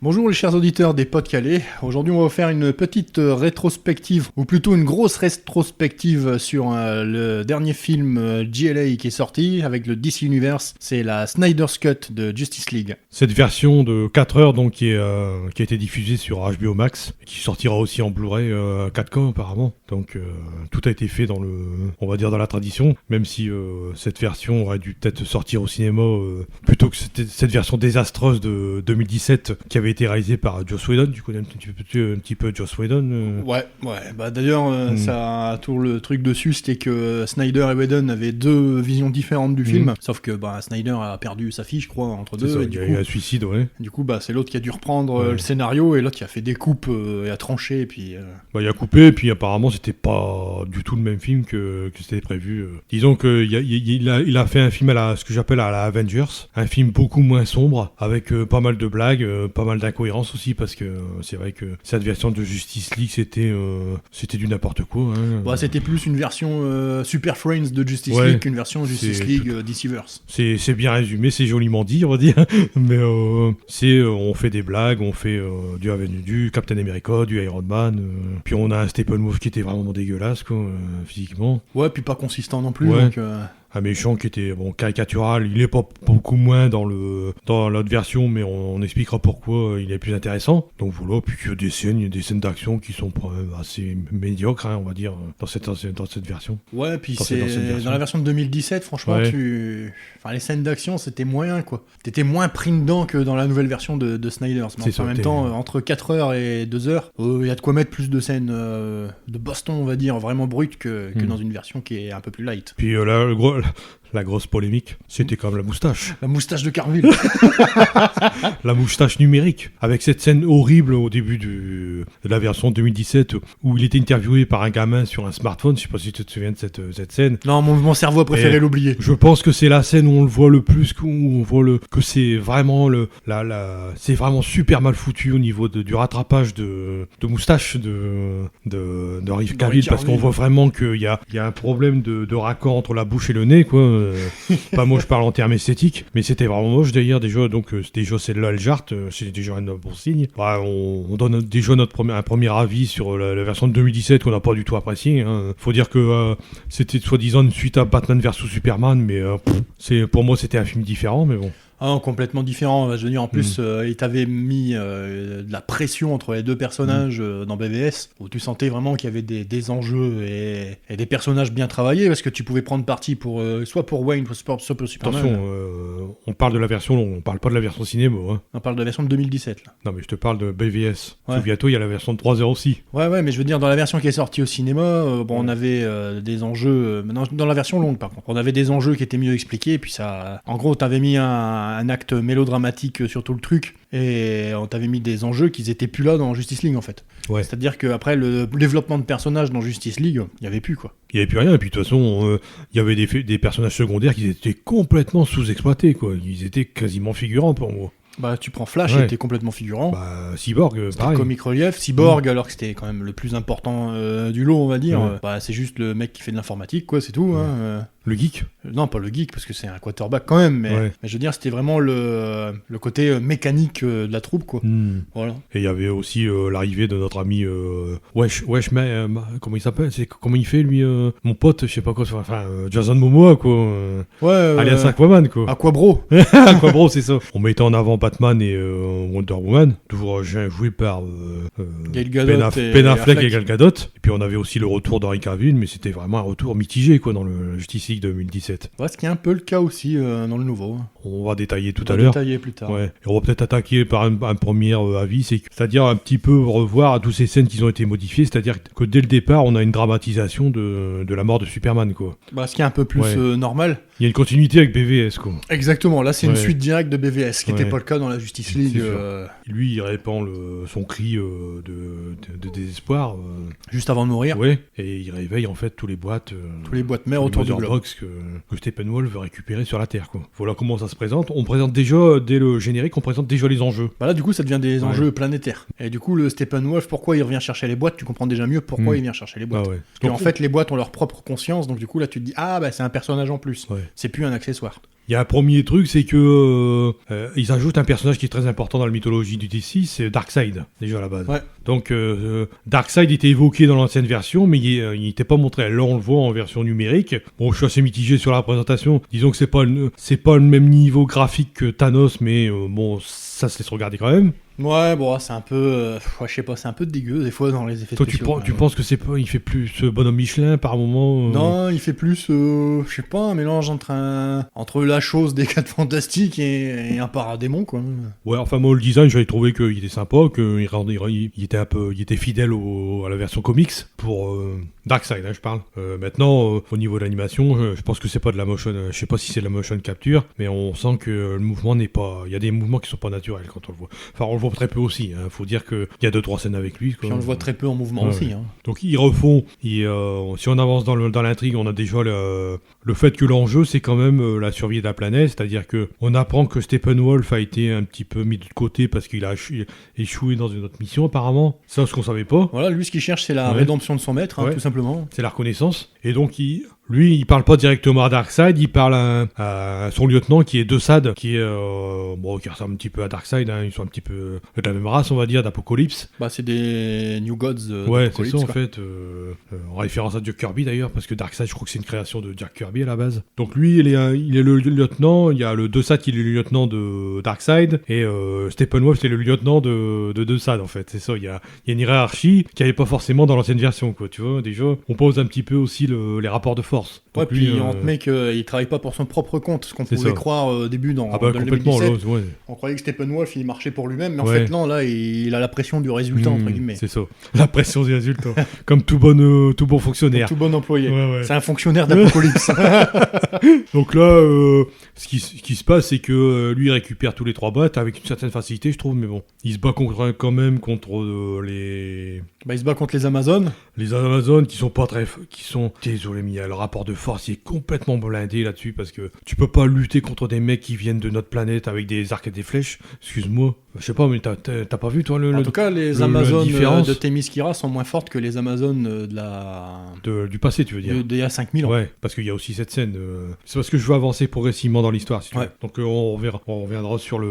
Bonjour les chers auditeurs des Pod-Calais. Aujourd'hui on va vous faire une petite rétrospective, ou plutôt une grosse rétrospective sur le dernier film GLA qui est sorti avec le DC Universe. C'est la Snyder's Cut de Justice League. Cette version de 4 heures donc, qui a été diffusée sur HBO Max, qui sortira aussi en Blu-ray 4K apparemment. Donc tout a été fait dans dans la tradition, même si cette version aurait dû peut-être sortir au cinéma plutôt que cette version désastreuse de 2017 qui avait été réalisée par Joss Whedon. Tu connais un petit peu Joss Whedon Ouais. Bah d'ailleurs, ça a tout le truc dessus, c'était que Snyder et Whedon avaient deux visions différentes du film, sauf que Snyder a perdu sa fille, je crois, entre deux. Il y a eu un suicide, ouais. Du coup, c'est l'autre qui a dû reprendre le scénario, et l'autre qui a fait des coupes et a tranché, et puis... il a coupé, et puis apparemment c'était pas du tout le même film que c'était prévu. Disons qu'il a fait un film ce que j'appelle à la Avengers, un film beaucoup moins sombre, avec pas mal de blagues, pas mal d'incohérences aussi, parce que c'est vrai que cette version de Justice League c'était du n'importe quoi. C'était plus une version Super Friends de Justice League qu'une version Justice League DCverse. C'est bien résumé, c'est joliment dit, on va dire, mais on fait des blagues, on fait du Captain America, du Iron Man, puis on a un Steppenwolf qui était vraiment dégueulasse physiquement. Ouais, puis pas consistant non plus. Donc, un méchant qui était caricatural, il est pas beaucoup moins dans l'autre version, mais on expliquera pourquoi il est plus intéressant. Donc voilà, puis il y a des scènes d'action qui sont assez médiocres, on va dire, dans cette version. Ouais, puis dans la version de 2017, franchement, les scènes d'action, c'était moyen, quoi. T'étais moins pris dedans que dans la nouvelle version de Snyder. En même temps, entre 4 heures et 2 heures, il y a de quoi mettre plus de scènes de baston, on va dire, vraiment brutes que dans une version qui est un peu plus light. Puis la grosse polémique, c'était comme la moustache. La moustache de Carville. La moustache numérique. Avec cette scène horrible au début de la version 2017 où il était interviewé par un gamin sur un smartphone. Je sais pas si tu te souviens de cette scène. Non, mon cerveau a préféré l'oublier. Je pense que c'est la scène où on le voit le plus, où on voit que c'est vraiment c'est vraiment super mal foutu au niveau du rattrapage de moustache de Henry Cavill, parce qu'on voit vraiment qu'il y a un problème de raccord entre la bouche et le nez, quoi. Pas moi, je parle en termes esthétiques, mais c'était vraiment moche d'ailleurs déjà. Donc déjà c'est là le jarte, c'est déjà un bon signe. On donne déjà un premier avis sur la version de 2017 qu'on n'a pas du tout apprécié. Faut dire que c'était soi-disant une suite à Batman vs Superman, mais pour moi c'était un film différent, mais bon. Complètement différent. Je veux dire, en plus, il t'avait mis de la pression entre les deux personnages dans BVS, où tu sentais vraiment qu'il y avait des enjeux et des personnages bien travaillés, parce que tu pouvais prendre parti soit pour Wayne, soit pour Superman. Attention, on parle de la version, on parle pas de la version cinéma. On parle de la version de 2017. Là. Non, mais je te parle de BVS. Bientôt, il y a la version de 3 heures aussi. Ouais, mais je veux dire, dans la version qui est sortie au cinéma, on avait des enjeux... dans la version longue, par contre, on avait des enjeux qui étaient mieux expliqués, et puis ça... En gros, t'avais mis un acte mélodramatique sur tout le truc, et on t'avait mis des enjeux qui étaient plus là dans Justice League, en fait. Ouais. C'est-à-dire qu'après le développement de personnages dans Justice League, il n'y avait plus, quoi. Il n'y avait plus rien, et puis de toute façon, il y avait des personnages secondaires qui étaient complètement sous-exploités, quoi. Ils étaient quasiment figurants pour moi. Tu prends Flash, il était complètement figurant. Cyborg, pareil. Comic Relief. Cyborg, alors que c'était quand même le plus important du lot, on va dire. C'est juste le mec qui fait de l'informatique, quoi, c'est tout. Le geek ? Non, pas le geek, parce que c'est un quarterback quand même, mais je veux dire, c'était vraiment le côté mécanique de la troupe, quoi. Voilà. Et il y avait aussi l'arrivée de notre ami comment il s'appelle ? Comment il fait, lui, mon pote, je sais pas quoi, Jason Momoa, quoi. Alias Aquaman, quoi. Aquabro. Aquabro, c'est ça. On mettait en avant Batman et Wonder Woman, toujours joué par Ben Affleck et Gal Gadot. Et puis on avait aussi le retour d'Henry Cavill, mais c'était vraiment un retour mitigé, quoi, dans le Justice League 2017. Ce qui est un peu le cas aussi dans le nouveau. On va détailler tout à l'heure. Détailler plus tard. Ouais. Et on va peut-être attaquer par un premier avis, c'est-à-dire un petit peu revoir toutes ces scènes qui ont été modifiées, c'est-à-dire que dès le départ, on a une dramatisation de la mort de Superman, quoi. Ce qui est un peu plus normal. Il y a une continuité avec BVS, quoi. Exactement, là c'est une suite directe de BVS, ce qui n'était pas le cas dans la Justice League. Lui, il répand son cri de désespoir. Juste avant de mourir. Ouais, et il réveille en fait tous les boîtes mères autour du globe. Que Steppenwolf veut récupérer sur la Terre, quoi. Voilà comment ça se présente. On présente déjà, dès le générique, on présente déjà les enjeux. Là, du coup, ça devient des enjeux planétaires. Et du coup, le Steppenwolf, pourquoi il revient chercher les boîtes, tu comprends déjà mieux pourquoi il vient chercher les boîtes. Parce qu'en fait, les boîtes ont leur propre conscience, donc du coup, là, tu te dis, c'est un personnage en plus. C'est plus un accessoire. Il y a un premier truc, c'est que ils ajoutent un personnage qui est très important dans la mythologie du DC, c'est Darkseid, déjà à la base. Ouais. Donc Darkseid était évoqué dans l'ancienne version, mais il n'était pas montré. Là, on le voit en version numérique. Bon, je suis assez mitigé sur la représentation. Disons que c'est pas le même niveau graphique que Thanos, mais bon, ça se laisse regarder quand même. Ouais, bon, c'est un peu, je sais pas, c'est un peu dégueu des fois dans les effets Toi, spéciaux. tu penses que il fait plus bonhomme Michelin par moment Non, il fait plus, je sais pas, un mélange entre la chose des 4 Fantastiques et un paradémon, quoi. Ouais, enfin moi le design, j'avais trouvé qu'il était sympa, qu'il était fidèle à la version comics pour Darkseid, hein, je parle. Maintenant, au niveau de l'animation, je pense que c'est pas de la motion, je sais pas si c'est de la motion capture, mais on sent que le mouvement n'est pas, il y a des mouvements qui sont pas naturels quand on le voit. Enfin, on le voit très peu aussi, hein. Faut dire qu'il y a 2-3 scènes avec lui. Puis on le voit très peu en mouvement aussi. Hein. Donc ils refont, si on avance dans l'intrigue, on a déjà le fait que l'enjeu c'est quand même la survie de la planète, c'est-à-dire que on apprend que Steppenwolf a été un petit peu mis de côté parce qu'il a échoué dans une autre mission apparemment, ça ce qu'on savait pas. Voilà, lui ce qu'il cherche c'est la rédemption de son maître, hein, tout simplement. C'est la reconnaissance, et donc lui, il parle pas directement à Darkseid, il parle à son lieutenant qui est Desaad, qui ressemble un petit peu à Darkseid, hein, ils sont un petit peu de la même race, on va dire, d'Apocalypse. Bah, c'est des New Gods. Ouais, c'est ça en fait, en référence à Jack Kirby d'ailleurs, parce que Darkseid, je crois que c'est une création de Jack Kirby à la base. Donc lui, il est le lieutenant, il y a le Desaad qui est le lieutenant de Darkseid, et Steppenwolf, c'est le lieutenant de Desaad en fait, c'est ça, il y a une hiérarchie qui avait pas forcément dans l'ancienne version, quoi, tu vois, déjà, on pose un petit peu aussi les rapports de force. Ouais, donc puis on te met qu'il travaille pas pour son propre compte, ce qu'on pouvait croire au début dans le 2017. On croyait que Steppenwolf il marchait pour lui-même, mais en fait non, là il a la pression du résultat entre guillemets. C'est ça, la pression du résultat, comme tout bon fonctionnaire. Comme tout bon employé. C'est un fonctionnaire d'Apocalypse. Donc là, ce qui se passe, c'est que lui il récupère tous les 3 bots avec une certaine facilité, je trouve, mais bon, il se bat quand même contre les. Bah, il se bat contre les Amazones. Les Amazones qui sont désolé, mais le rapport de force il est complètement blindé là-dessus parce que tu peux pas lutter contre des mecs qui viennent de notre planète avec des arcs et des flèches. Excuse-moi, je sais pas, mais t'as pas vu toi En tout cas, les Amazones de Themyscira sont moins fortes que les Amazones du passé, tu veux dire. D'il y a 5000 ans. Ouais, parce qu'il y a aussi cette scène. C'est parce que je veux avancer progressivement dans l'histoire. Si tu veux. Donc on reviendra sur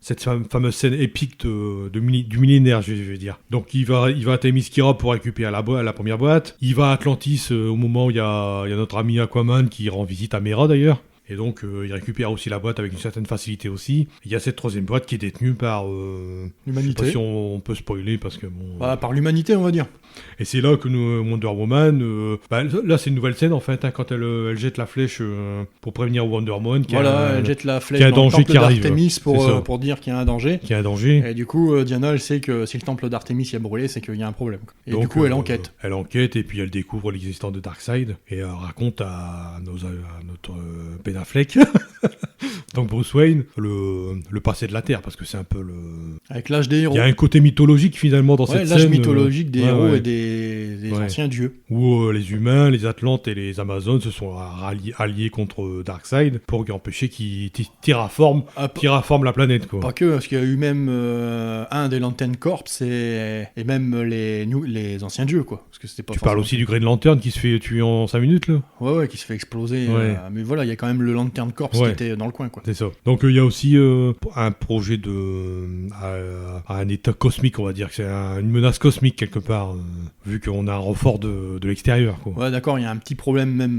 cette fameuse scène épique du millénaire, je vais dire. Donc il va à Themyscira pour récupérer la première boîte. Il va à Atlantis au moment où il y a notre ami Aquaman qui rend visite à Mera d'ailleurs. Et donc, il récupère aussi la boîte avec une certaine facilité aussi. Il y a cette 3e boîte qui est détenue par... l'humanité. Je sais pas si on peut spoiler parce que bon... par l'humanité, on va dire. Et c'est là que Wonder Woman... là, c'est une nouvelle scène, en fait, hein, quand elle jette la flèche pour prévenir Wonder Woman. Elle jette la flèche dans le temple d'Artémis pour dire qu'il y a un danger. Qu'il y a un danger. Et du coup, Diana, elle sait que si le temple d'Artémis a brûlé, c'est qu'il y a un problème. Et donc, du coup, elle enquête. Elle enquête, et puis elle découvre l'existence de Darkseid. Et elle raconte à notre Affleck, donc Bruce Wayne, le passé de la Terre, parce que c'est un peu avec l'âge des héros. Il y a un côté mythologique finalement dans cette scène. L'âge mythologique des héros et des anciens dieux. Où les humains, les Atlantes et les Amazones se sont alliés contre Darkseid pour empêcher qu'il terraforme la planète, quoi. Pas que, parce qu'il y a eu même un des Lantern Corps et même les anciens dieux, quoi. Parce que c'était pas. Tu parles aussi du Green Lantern qui se fait tuer en 5 minutes, là. Ouais, qui se fait exploser. Mais voilà, il y a quand même le Lantern Corps qui était dans le coin, quoi. C'est ça. Donc il y a aussi un projet à un état cosmique, on va dire que c'est une menace cosmique quelque part, vu qu'on a un renfort de l'extérieur, quoi. Ouais, d'accord, il y a un petit problème même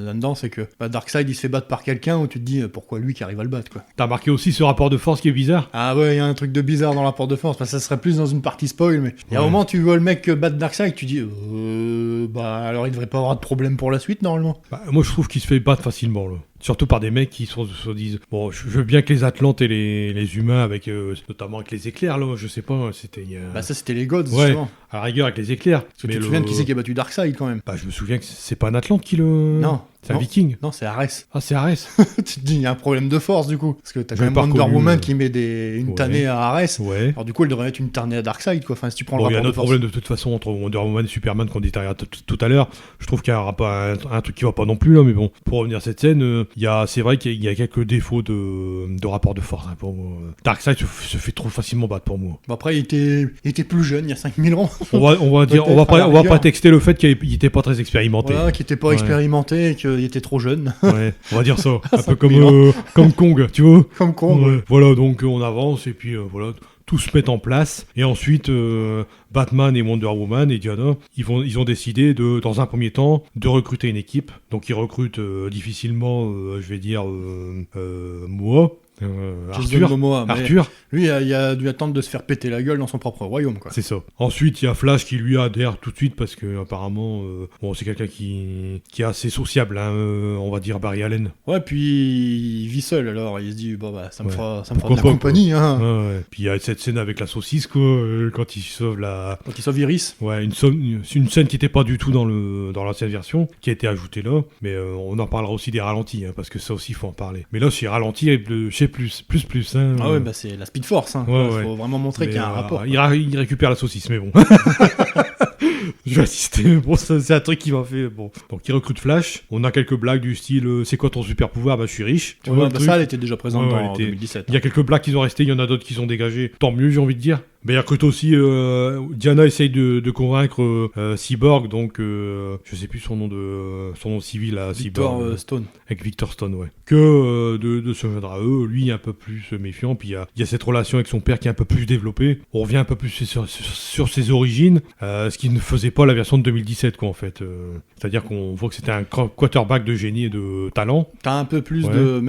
là-dedans, c'est que Darkseid il se fait battre par quelqu'un où tu te dis pourquoi lui qui arrive à le battre, quoi. T'as remarqué aussi ce rapport de force qui est bizarre? Ah ouais, il y a un truc de bizarre dans le rapport de force, ça serait plus dans une partie spoil, mais il y a un moment tu vois le mec battre Darkseid, tu dis alors il devrait pas avoir de problème pour la suite normalement. Moi je trouve qu'il se fait battre facilement, là. Surtout par des mecs qui se disent bon, je veux bien que les Atlantes et les humains avec notamment avec les éclairs, là, je sais pas, c'était ça c'était les gods, justement. À la rigueur avec les éclairs. Mais tu te souviens de qui c'est qui a battu Darkseid quand même? Je me souviens que c'est pas un Atlante qui le... Non. C'est un viking. Non, c'est Arès. Ah, c'est Arès. Tu te dis, il y a un problème de force, du coup. Parce que t'as quand même Wonder Woman qui met une tannée à Arès. Ouais. Alors, du coup, elle devrait mettre une tannée à Darkseid, quoi. Enfin, si tu prends le rapport il y a un autre problème de toute façon entre Wonder Woman et Superman qu'on dit tout à l'heure. Je trouve qu'il y a pas un truc qui va pas non plus, là. Mais bon, pour revenir à cette scène, c'est vrai qu'il y a quelques défauts de rapport de force, hein, pour moi. Darkseid se fait trop facilement battre pour moi. Après, il était plus jeune, il y a 5000 ans. On va pas texter le fait qu'il était pas très expérimenté. Voilà, qu'il était pas expérimenté et que qu'il était trop jeune. Ouais, on va dire ça. Un peu 5 000 ans. comme Kong, tu vois. Comme con. Ouais. Voilà, donc on avance et puis voilà, tout se met en place. Et ensuite, Batman et Wonder Woman et Diana, ils ont décidé dans un premier temps, de recruter une équipe. Donc ils recrutent difficilement, je vais dire, moi. Arthur. Lui, il a dû attendre de se faire péter la gueule dans son propre royaume, quoi. C'est ça. Ensuite, il y a Flash qui lui adhère tout de suite parce que apparemment, c'est quelqu'un qui est assez sociable, hein, on va dire Barry Allen. Ouais, puis il vit seul, alors il se dit bon bah ça me fera de la pas, compagnie, hein. Ouais. Puis il y a cette scène avec la saucisse, quoi, quand il sauve Quand il sauve Iris. Ouais, une scène qui n'était pas du tout dans l'ancienne version, qui a été ajoutée là, mais on en parlera aussi des ralentis, hein, parce que ça aussi il faut en parler. Mais là, c'est ralenti avec le plus, hein. Ah ouais, bah c'est la Speed Force, hein. Ouais. Faut vraiment montrer qu'il y a un rapport. Il récupère la saucisse, mais bon. Je vais assister, bon, c'est un truc qui m'a fait. Bon. Donc, il recrute Flash. On a quelques blagues du style c'est quoi ton super pouvoir? Bah, je suis riche. Tu vois, ça, elle était déjà présente dans 2017. Il y a quelques blagues qui sont restées, il y en a d'autres qui sont dégagées. Tant mieux, j'ai envie de dire. Mais il recrute aussi. Diana essaye de convaincre Cyborg, donc je sais plus son nom civil à Cyborg. Stone. Avec Victor Stone, ouais. Que de se joindre à eux, lui un peu plus méfiant. Puis il y a cette relation avec son père qui est un peu plus développée. On revient un peu plus sur ses origines, ce qui ne faisait pas la version de 2017, quoi, en fait. C'est-à-dire qu'on voit que c'était un quarterback de génie et de talent. T'as un peu plus de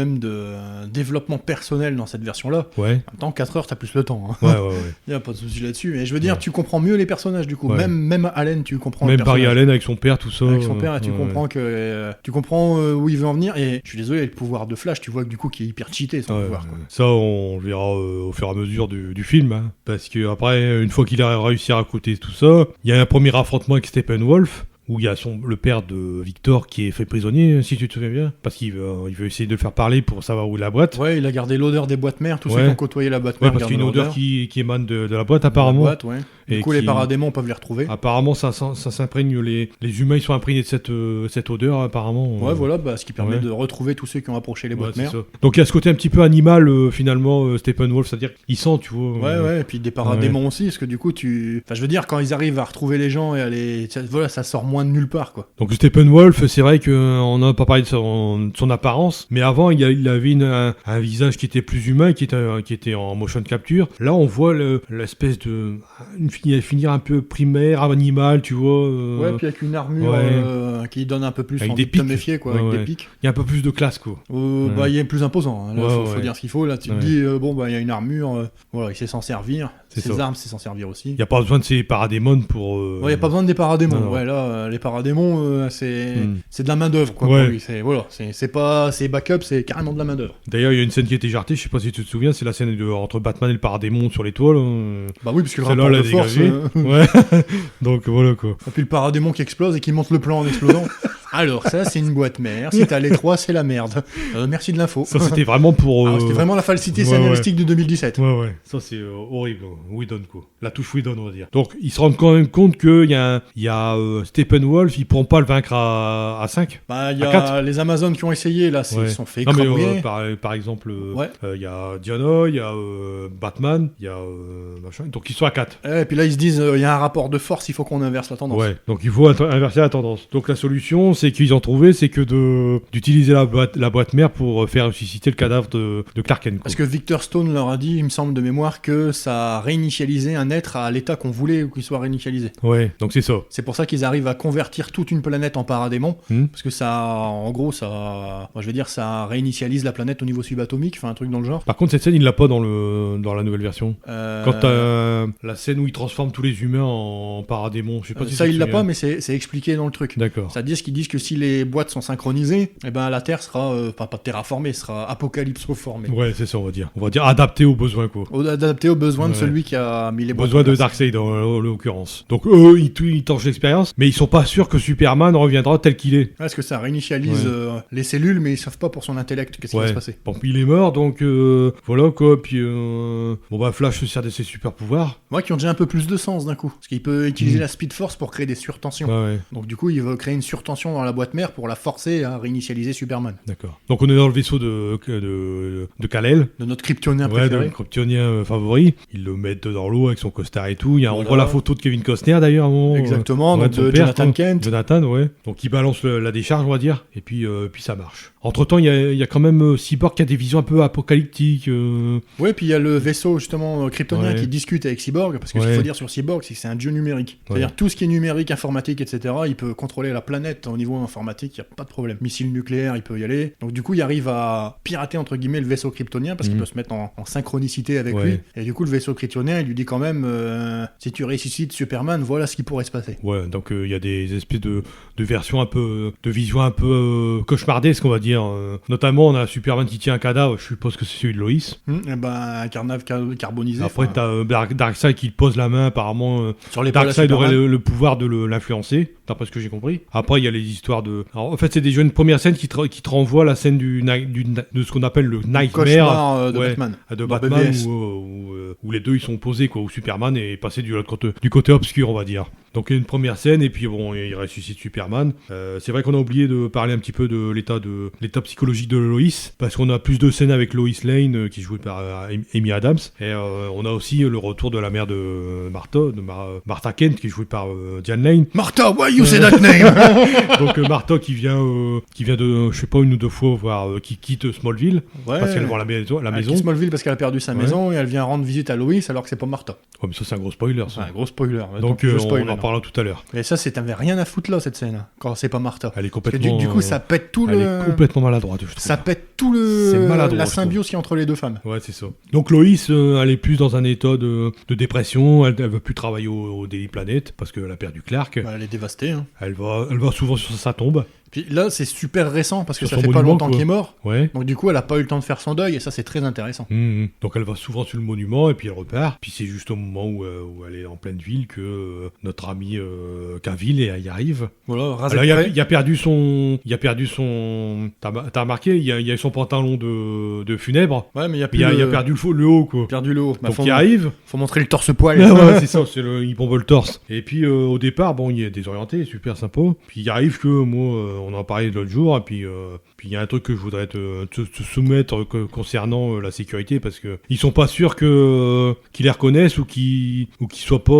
développement personnel dans cette version-là. Ouais. En même temps, 4 heures, t'as plus le temps. Hein. Ouais. Il n'y a pas de souci là-dessus. Mais je veux dire, tu comprends mieux les personnages, du coup. Ouais. Même Allen, tu comprends. Même Barry Allen avec son père, tout ça. Avec son père, tu comprends où il veut en venir. Et je suis désolé, le pouvoir de Flash, tu vois que du coup, qui est hyper cheaté, son pouvoir. Quoi. Ça, on le verra au fur et à mesure du film. Hein. Parce que après, une fois qu'il a réussi à recruter tout ça, il y a un premier affrontement avec Steppenwolf. Où il y a le père de Victor qui est fait prisonnier, si tu te souviens bien, parce qu'il veut essayer de le faire parler pour savoir où est la boîte. Ouais, il a gardé l'odeur des boîtes mères, tous ceux qui ont côtoyé la boîte mère. Ouais, parce qu'il y a une odeur qui émane de la boîte, apparemment. La boîte, ouais. Du coup, les paradémons peuvent les retrouver. Apparemment, ça s'imprègne, les humains ils sont imprégnés de cette odeur, apparemment. Ouais, voilà, ce qui permet de retrouver tous ceux qui ont approché les boîtes mères. Donc il y a ce côté un petit peu animal, finalement, Steppenwolf, c'est-à-dire qu'il sent, tu vois. Ouais, et puis des paradémons aussi, parce que du coup, Enfin, je veux dire, quand ils arrivent à retrouver les gens et à les... Voilà, ça sort moins de nulle part, quoi. Donc Steppenwolf, c'est vrai qu'on n'a pas parlé de son apparence, mais avant il avait un visage qui était plus humain, qui était en motion capture. Là on voit l'espèce de finir un peu primaire, animal, tu vois. Ouais, puis avec une armure qui donne un peu plus avec envie de te méfier, quoi, avec des pics. Il y a un peu plus de classe, quoi. Il est plus imposant. Hein. Là, faut dire ce qu'il faut. Là, tu te dis il y a une armure, il sait s'en servir. Ses armes, c'est s'en servir aussi. Il n'y a pas besoin de ces paradémons pour. Il n'y a pas besoin des paradémons. Ouais, là, les paradémons, c'est de la main-d'œuvre, quoi. Ouais. Pour lui. C'est pas backup, c'est carrément de la main-d'œuvre. D'ailleurs, il y a une scène qui a été jartée, je sais pas si tu te souviens, c'est la scène entre Batman et le paradémon sur les toiles. Bah oui, parce que le rapport de force. Ouais. Donc voilà, quoi. Et puis le paradémon qui explose et qui monte le plan en explosant. Alors ça, c'est une boîte mère. Si t'as les 3, c'est la merde. Merci de l'info. Ça, c'était vraiment pour. C'était vraiment la falsité scénaristique de 2017. Ouais. Ça, c'est horrible. Whedon, quoi. La touche Whedon, on va dire. Donc, ils se rendent quand même compte qu'il y a Steppenwolf, ils pourront pas le vaincre à 5. Bah, il y a les Amazones qui ont essayé, là, ils sont fait écraser. Par exemple, il y a Diana, il y a Batman, il y a machin. Donc, ils sont à 4. Et puis là, ils se disent, il y a un rapport de force, il faut qu'on inverse la tendance. Ouais, donc il faut inverser la tendance. Donc, la solution, c'est qu'ils ont trouvé, c'est que d'utiliser la boîte mère pour faire ressusciter le cadavre de Clark Kent. Parce que Victor Stone leur a dit, il me semble de mémoire, que ça réinitialisait un être à l'état qu'on voulait qu'il soit réinitialisé. Ouais, donc c'est ça. C'est pour ça qu'ils arrivent à convertir toute une planète en paradémon, parce que ça, en gros, ça réinitialise la planète au niveau subatomique, enfin un truc dans le genre. Par contre, cette scène, il l'a pas dans la nouvelle version. Quand t'as la scène où il transforme tous les humains en paradémons, je sais pas si ça il l'a pas, mais c'est expliqué dans le truc. D'accord. C'est-à-dire qu'ils disent que si les boîtes sont synchronisées, eh ben la Terre sera pas terraformée, sera apocalypso-formée. Ouais, c'est ça, on va dire. On va dire adapté aux besoins, quoi. Adapté aux besoins de celui qui a mis les boîtes. Besoin de Darkseid, en l'occurrence. Donc eux, ils torchent l'expérience, mais ils sont pas sûrs que Superman reviendra tel qu'il est. Parce que ça réinitialise les cellules, mais ils savent pas pour son intellect qu'est-ce qui va se passer. Bon, puis il est mort, donc voilà, quoi. Puis Flash se sert de ses super pouvoirs. Ouais, qui ont déjà un peu plus de sens d'un coup. Parce qu'il peut utiliser la Speed Force pour créer des surtensions. Ouais. Donc du coup, il va créer une surtension dans la boîte mère pour la forcer à réinitialiser Superman. D'accord. Donc on est dans le vaisseau de Kal-El. De notre kryptonien préféré. De notre kryptonien favori. Ils le mettent dans l'eau avec son costard et tout. On Voilà. voit la photo de Kevin Costner d'ailleurs. Exactement, donc son de père, Jonathan Kent. Jonathan, ouais. Donc il balance la décharge, on va dire. Et puis ça marche. Entre-temps, il y a quand même Cyborg qui a des visions un peu apocalyptiques. Ouais, puis il y a le vaisseau justement kryptonien Ouais. qui discute avec Cyborg, parce que ce qu'il faut dire sur Cyborg, c'est que c'est un dieu numérique. C'est-à-dire tout ce qui est numérique, informatique, etc., il peut contrôler la planète au niveau informatique, il n'y a pas de problème. Missile nucléaire, il peut y aller. Donc du coup, il arrive à pirater entre guillemets le vaisseau kryptonien, parce qu'il peut se mettre en synchronicité avec lui. Et du coup, le vaisseau kryptonien, il lui dit quand même, si tu ressuscites Superman, voilà ce qui pourrait se passer. Ouais, donc il y a des espèces de versions un peu, de visions un peu cauchemardesques, on va dire. Notamment, on a Superman qui tient un cadavre, je suppose que c'est celui de Lois. Et ben, un carnave carbonisé. Après, t'as Darkseid qui pose la main, apparemment. Sur les Darkseid aurait le pouvoir de l'influencer, d'après ce que j'ai compris. Après, il y a les histoures de... Alors, en fait, c'est déjà une première scène qui te renvoie à la scène de ce qu'on appelle le Nightmare. Cauchemar de Batman. De Batman, où les deux, ils sont opposés, quoi, où Superman est passé du côté obscur, on va dire. Donc, il y a une première scène, et puis, bon, il ressuscite Superman. C'est vrai qu'on a oublié de parler un petit peu de l'état psychologique de Lois, parce qu'on a plus de scènes avec Lois Lane, qui est jouée par Amy Adams, et on a aussi le retour de la mère de Martha Kent, qui est jouée par Diane Lane. Martha, why you say that name? Donc Martha qui vient de, je sais pas, une ou deux fois voir, qui quitte Smallville, parce qu'elle vend la maison. Elle quitte Smallville parce qu'elle a perdu sa maison, et elle vient rendre visite à Lois alors que c'est pas Martha. Ouais, mais ça c'est un gros spoiler, ça. Un gros spoiler. Donc on en parlera tout à l'heure. Et ça, t'avais rien à foutre là, cette scène, quand c'est pas Martha. Elle est complètement... Du coup, ça pète tout elle est complètement maladroite, je trouve. Ça pète tout la symbiose qu'il y a entre les deux femmes. Ouais, c'est ça. Donc Lois, elle est plus dans un état de dépression, elle veut plus travailler au Daily Planet, parce qu'elle a perdu Clark. Bah, elle est dévastée. Hein. Elle va souvent sur sa tombe. Puis là, c'est super récent parce que Sur ça son fait pas monument, longtemps qu'il est mort. Ouais. Donc du coup, elle a pas eu le temps de faire son deuil et ça, c'est très intéressant. Donc elle va souvent sur le monument et puis elle repart. Puis c'est juste au moment où elle est en pleine ville que notre ami Cavill y arrive. Voilà, alors il a perdu son... T'as remarqué, il y a son pantalon de funèbre. Ouais, mais il a perdu le haut, quoi. Perdu le haut. Donc il arrive. Faut montrer le torse poil. Ouais, c'est ça, il bombe le torse. Et puis au départ, bon, il est désorienté, super sympa. Puis il arrive que moi, on en parlait l'autre jour, et puis il y a un truc que je voudrais te soumettre concernant la sécurité, parce que ils sont pas sûrs qu'ils les reconnaissent ou qu'ils soient pas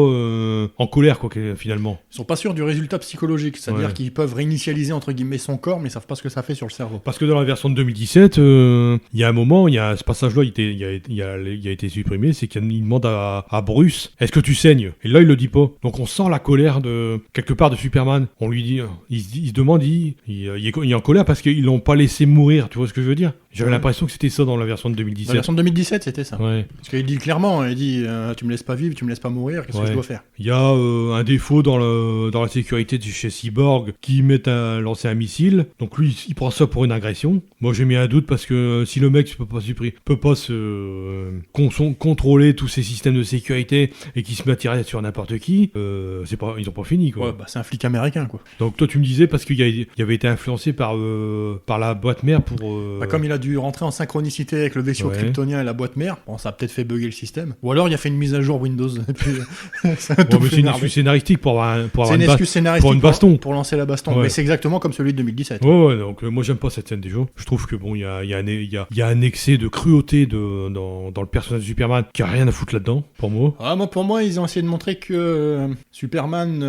en colère, quoi, finalement. Ils sont pas sûrs du résultat psychologique, c'est-à-dire qu'ils peuvent réinitialiser entre guillemets son corps, mais ils savent pas ce que ça fait sur le cerveau. Parce que dans la version de 2017, il y a un moment, ce passage-là, il a été supprimé, c'est qu'il demande à Bruce, est-ce que tu saignes? Et là, il le dit pas. Donc on sent la colère quelque part de Superman. On lui dit, il se demande, il est en colère parce qu'ils l'ont pas laissé mourir, tu vois ce que je veux dire? J'avais l'impression que c'était ça dans la version de 2017. Dans la version de 2017, c'était ça. Ouais. Parce qu'il dit clairement, il dit tu me laisses pas vivre, tu me laisses pas mourir, qu'est-ce que je dois faire? Il y a un défaut dans la sécurité de chez Cyborg qui met à lancer un missile. Donc lui, il prend ça pour une agression. Moi, j'ai mis un doute parce que si le mec peut pas contrôler tous ces systèmes de sécurité et qu'il se met à tirer sur n'importe qui, ils ont pas fini, quoi. Ouais, bah c'est un flic américain, quoi. Donc toi, tu me disais parce qu'il avait été influencé par la boîte mère pour... comme il a dû rentrer en synchronicité avec le vaisseau kryptonien et la boîte mère, bon, ça a peut-être fait bugger le système. Ou alors il a fait une mise à jour Windows. Et puis, c'est une excuse scénaristique pour avoir une baston. Pour lancer la baston. Ouais. Mais c'est exactement comme celui de 2017. Ouais, donc moi j'aime pas cette scène déjà. Je trouve que bon, il y a un excès de cruauté dans le personnage de Superman qui a rien à foutre là-dedans, pour moi. Pour moi, ils ont essayé de montrer que Superman,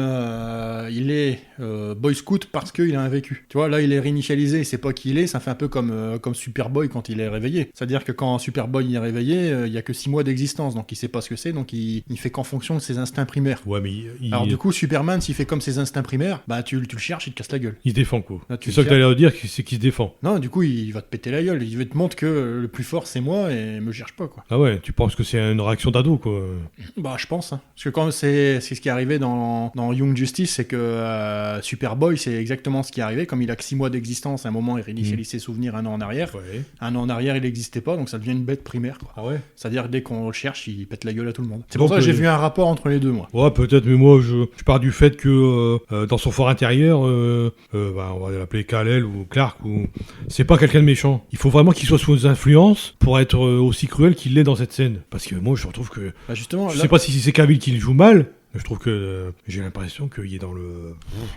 il est Boy Scout parce qu'il a un vécu. Tu vois, là, il est réinitialisé, il sait pas qui il est, ça fait un peu comme Superboy quand il est réveillé. C'est-à-dire que quand Superboy est réveillé, il y a que 6 mois d'existence, donc il sait pas ce que c'est, donc il fait qu'en fonction de ses instincts primaires. Ouais, mais alors du coup, Superman, s'il fait comme ses instincts primaires, bah tu le cherches, il te casse la gueule. Il se défend, quoi. Là, c'est ça que t'as l'air de dire, c'est qu'il se défend. Non, du coup, il va te péter la gueule, il va te montrer que le plus fort c'est moi et me cherche pas, quoi. Ah ouais, tu penses que c'est une réaction d'ado, quoi? Bah je pense, hein. Parce que quand c'est ce qui est arrivé dans Young Justice, c'est que Superboy, c'est exactement ce qui est arrivé, comme il a que 6 mois d'existence, à un moment il réinitialise ses souvenirs un an en arrière. Ouais. Un an en arrière, il n'existait pas, donc ça devient une bête primaire, quoi. Ah ouais. C'est-à-dire que dès qu'on le cherche, il pète la gueule à tout le monde. C'est pour ça que j'ai vu un rapport entre les deux, moi. Ouais, peut-être, mais moi je pars du fait que dans son fort intérieur, on va l'appeler Kal-El ou Clark, c'est pas quelqu'un de méchant. Il faut vraiment qu'il soit sous influence pour être aussi cruel qu'il l'est dans cette scène. Parce que moi je retrouve que... Bah justement, je sais pas si c'est Cavill qui le joue mal, Je trouve que j'ai l'impression qu'il est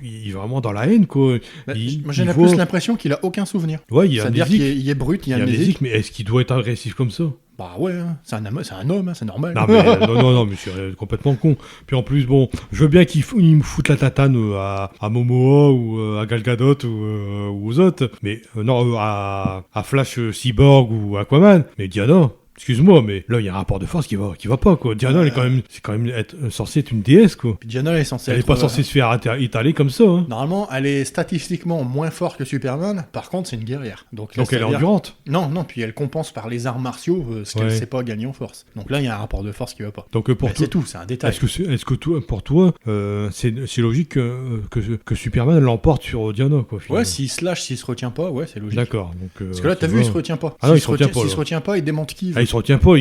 il est vraiment dans la haine, quoi. Moi, j'ai plus l'impression qu'il a aucun souvenir. Ouais, il est amnésique. C'est-à-dire qu'il est brut, il est amnésique. Mais est-ce qu'il doit être agressif comme ça? Bah ouais, hein. C'est un homme, hein, c'est normal. Non, mais c'est complètement con. Puis en plus, bon, je veux bien qu'il me foute la tatane à Momoa ou à Gal Gadot ou aux autres, mais non, à Flash Cyborg ou Aquaman, mais Diana. Excuse-moi, mais là, il y a un rapport de force qui va pas, quoi. Diana, c'est quand même censée être une déesse, quoi. Puis Diana, elle est censée Elle est pas censée se faire étaler comme ça, hein. Normalement, elle est statistiquement moins forte que Superman. Par contre, c'est une guerrière. Donc elle est endurante. Non, puis elle compense par les arts martiaux ce qu'elle sait pas gagner en force. Donc là, il y a un rapport de force qui va pas. Donc pour c'est tout, c'est un détail. Est-ce que pour toi, c'est logique que Superman l'emporte sur Diana, quoi, finalement. Ouais, s'il se retient pas, ouais, c'est logique. D'accord. Parce que là, t'as vu, il se retient pas. Ah non, il se retient pas. S'il se retient pas, il démonte qui. Il se retient pas, la